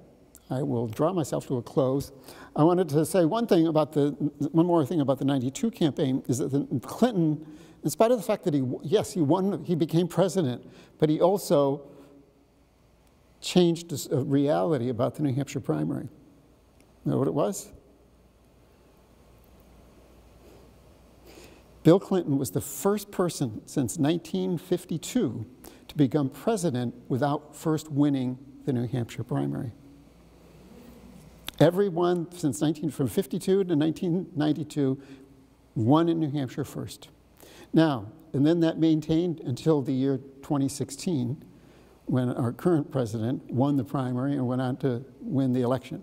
I will draw myself to a close. I wanted to say one more thing about the '92 campaign is that Clinton, in spite of the fact that he won, he became president, but he also changed the reality about the New Hampshire primary. You know what it was? Bill Clinton was the first person since 1952 to become president without first winning the New Hampshire primary. Everyone from 52 to 1992 won in New Hampshire first. Now, and then that maintained until the year 2016, when our current president won the primary and went on to win the election.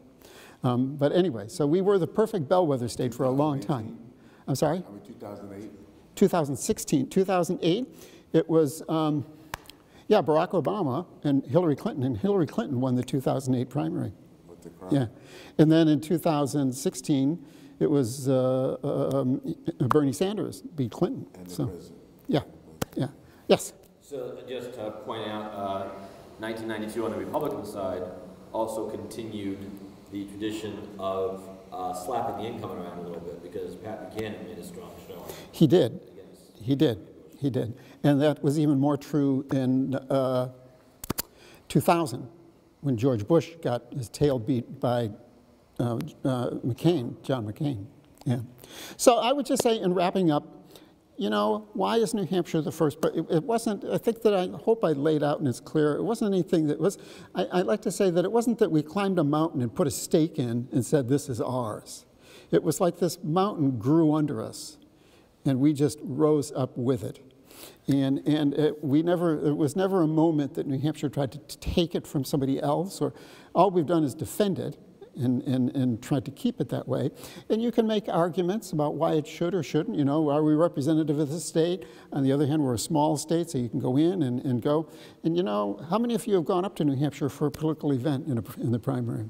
But anyway, so we were the perfect bellwether state for a long time. I'm sorry? 2008? 2016. 2008, it was, Barack Obama and Hillary Clinton, and Hillary Clinton won the 2008 primary. With the crowd. Yeah. And then in 2016, it was Bernie Sanders beat Clinton. And the president. Yeah, yeah. Yes? So just to point out, 1992 on the Republican side also continued the tradition of slapping the income around a little bit, because Pat Buchanan made a strong showing. He did. He did. He did. And that was even more true in 2000, when George Bush got his tail beat by John McCain. Yeah. So I would just say, in wrapping up, you know, why is New Hampshire the first? But it wasn't, I think that I hope I laid out and it's clear, it wasn't anything that was, I like to say that it wasn't that we climbed a mountain and put a stake in and said, this is ours. It was like this mountain grew under us and we just rose up with it. And it was never a moment that New Hampshire tried to take it from somebody else, or all we've done is defend it and tried to keep it that way. And you can make arguments about why it should or shouldn't. You know, are we representative of the state? On the other hand, we're a small state, so you can go in and go. And you know, how many of you have gone up to New Hampshire for a political event in the primary?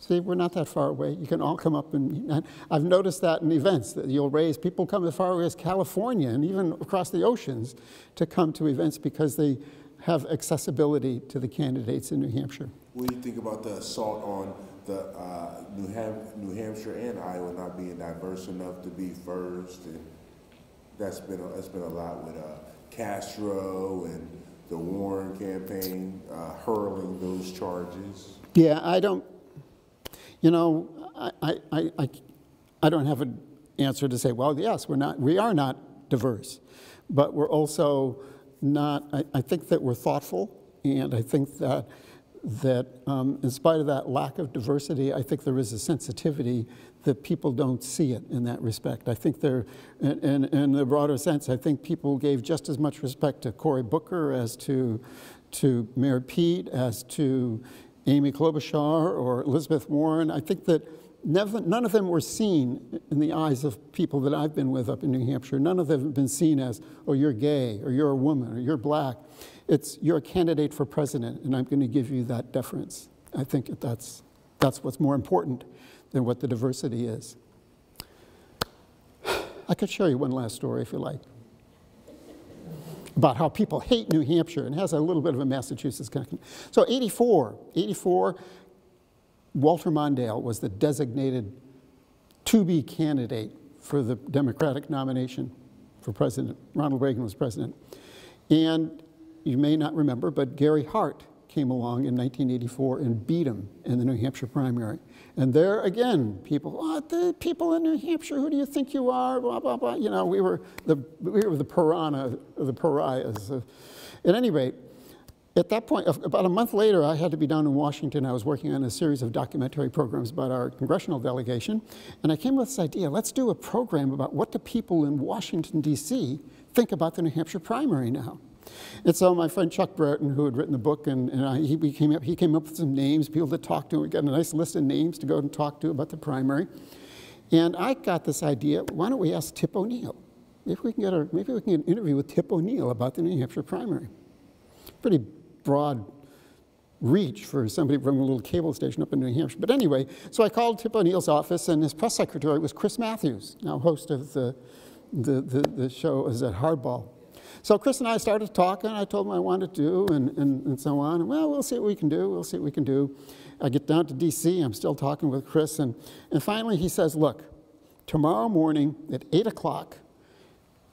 See, we're not that far away. You can all come up, and I've noticed that in events that you'll raise. People come as far away as California and even across the oceans to come to events because they have accessibility to the candidates in New Hampshire. What do you think about the assault on the New Hampshire and Iowa not being diverse enough to be first? And that's been a lot with Castro and the Warren campaign hurling those charges. Yeah, I don't. You know, I don't have an answer to say, well, yes, we are not diverse, but we're also not, I think that we're thoughtful, and I think that in spite of that lack of diversity, I think there is a sensitivity that people don't see it in that respect. I think in the broader sense, I think people gave just as much respect to Cory Booker as to Mayor Pete, as to Amy Klobuchar or Elizabeth Warren. I think that none of them were seen in the eyes of people that I've been with up in New Hampshire. None of them have been seen as, oh, you're gay, or you're a woman, or you're black. It's, you're a candidate for president, and I'm going to give you that deference. I think that's what's more important than what the diversity is. I could show you one last story if you like, about how people hate New Hampshire, and has a little bit of a Massachusetts connection. So 84, Walter Mondale was the designated to-be candidate for the Democratic nomination for president. Ronald Reagan was president. And you may not remember, but Gary Hart came along in 1984 and beat him in the New Hampshire primary. And there again, people, oh, the people in New Hampshire, who do you think you are? Blah, blah, blah. You know, we were the pariahs. At any rate, at that point, about a month later, I had to be down in Washington. I was working on a series of documentary programs about our congressional delegation. And I came with this idea, let's do a program about what the people in Washington, D.C. think about the New Hampshire primary now. And so my friend Chuck Brereton, who had written the book, he came up with some names, people to talk to. We got a nice list of names to go and talk to about the primary. And I got this idea, why don't we ask Tip O'Neill? Maybe we can get an interview with Tip O'Neill about the New Hampshire primary. Pretty broad reach for somebody from a little cable station up in New Hampshire. But anyway, so I called Tip O'Neill's office, and his press secretary was Chris Matthews, now host of the show is at Hardball. So Chris and I started talking. I told him I wanted to do, and so on. And, well, we'll see what we can do. We'll see what we can do. I get down to D.C. I'm still talking with Chris. And finally he says, look, tomorrow morning at 8 o'clock,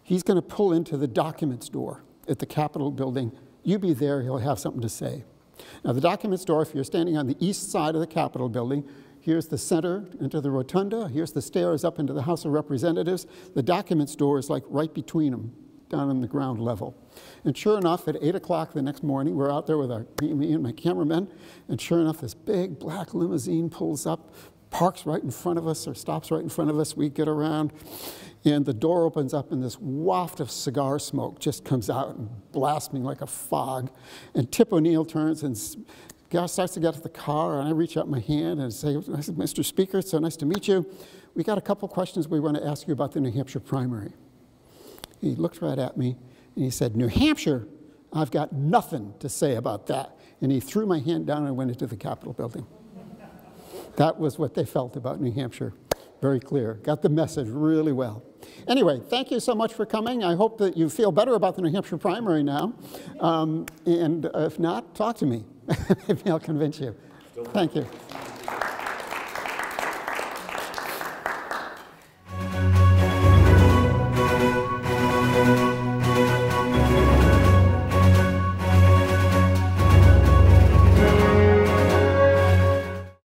he's going to pull into the documents door at the Capitol building. You be there. He'll have something to say. Now, the documents door, if you're standing on the east side of the Capitol building, here's the center into the rotunda. Here's the stairs up into the House of Representatives. The documents door is like right between them, down on the ground level. And sure enough, at 8 o'clock the next morning, we're out there with me and my cameramen, and sure enough, this big black limousine pulls up, parks right in front of us, or stops right in front of us. We get around, and the door opens up, and this waft of cigar smoke just comes out and blasts me like a fog. And Tip O'Neill turns and starts to get to the car, and I reach out my hand and say, Mr. Speaker, it's so nice to meet you. We got a couple questions we want to ask you about the New Hampshire primary. He looked right at me, and he said, New Hampshire, I've got nothing to say about that. And he threw my hand down and went into the Capitol building. That was what they felt about New Hampshire. Very clear. Got the message really well. Anyway, thank you so much for coming. I hope that you feel better about the New Hampshire primary now. And if not, talk to me. Maybe I'll convince you. Thank you.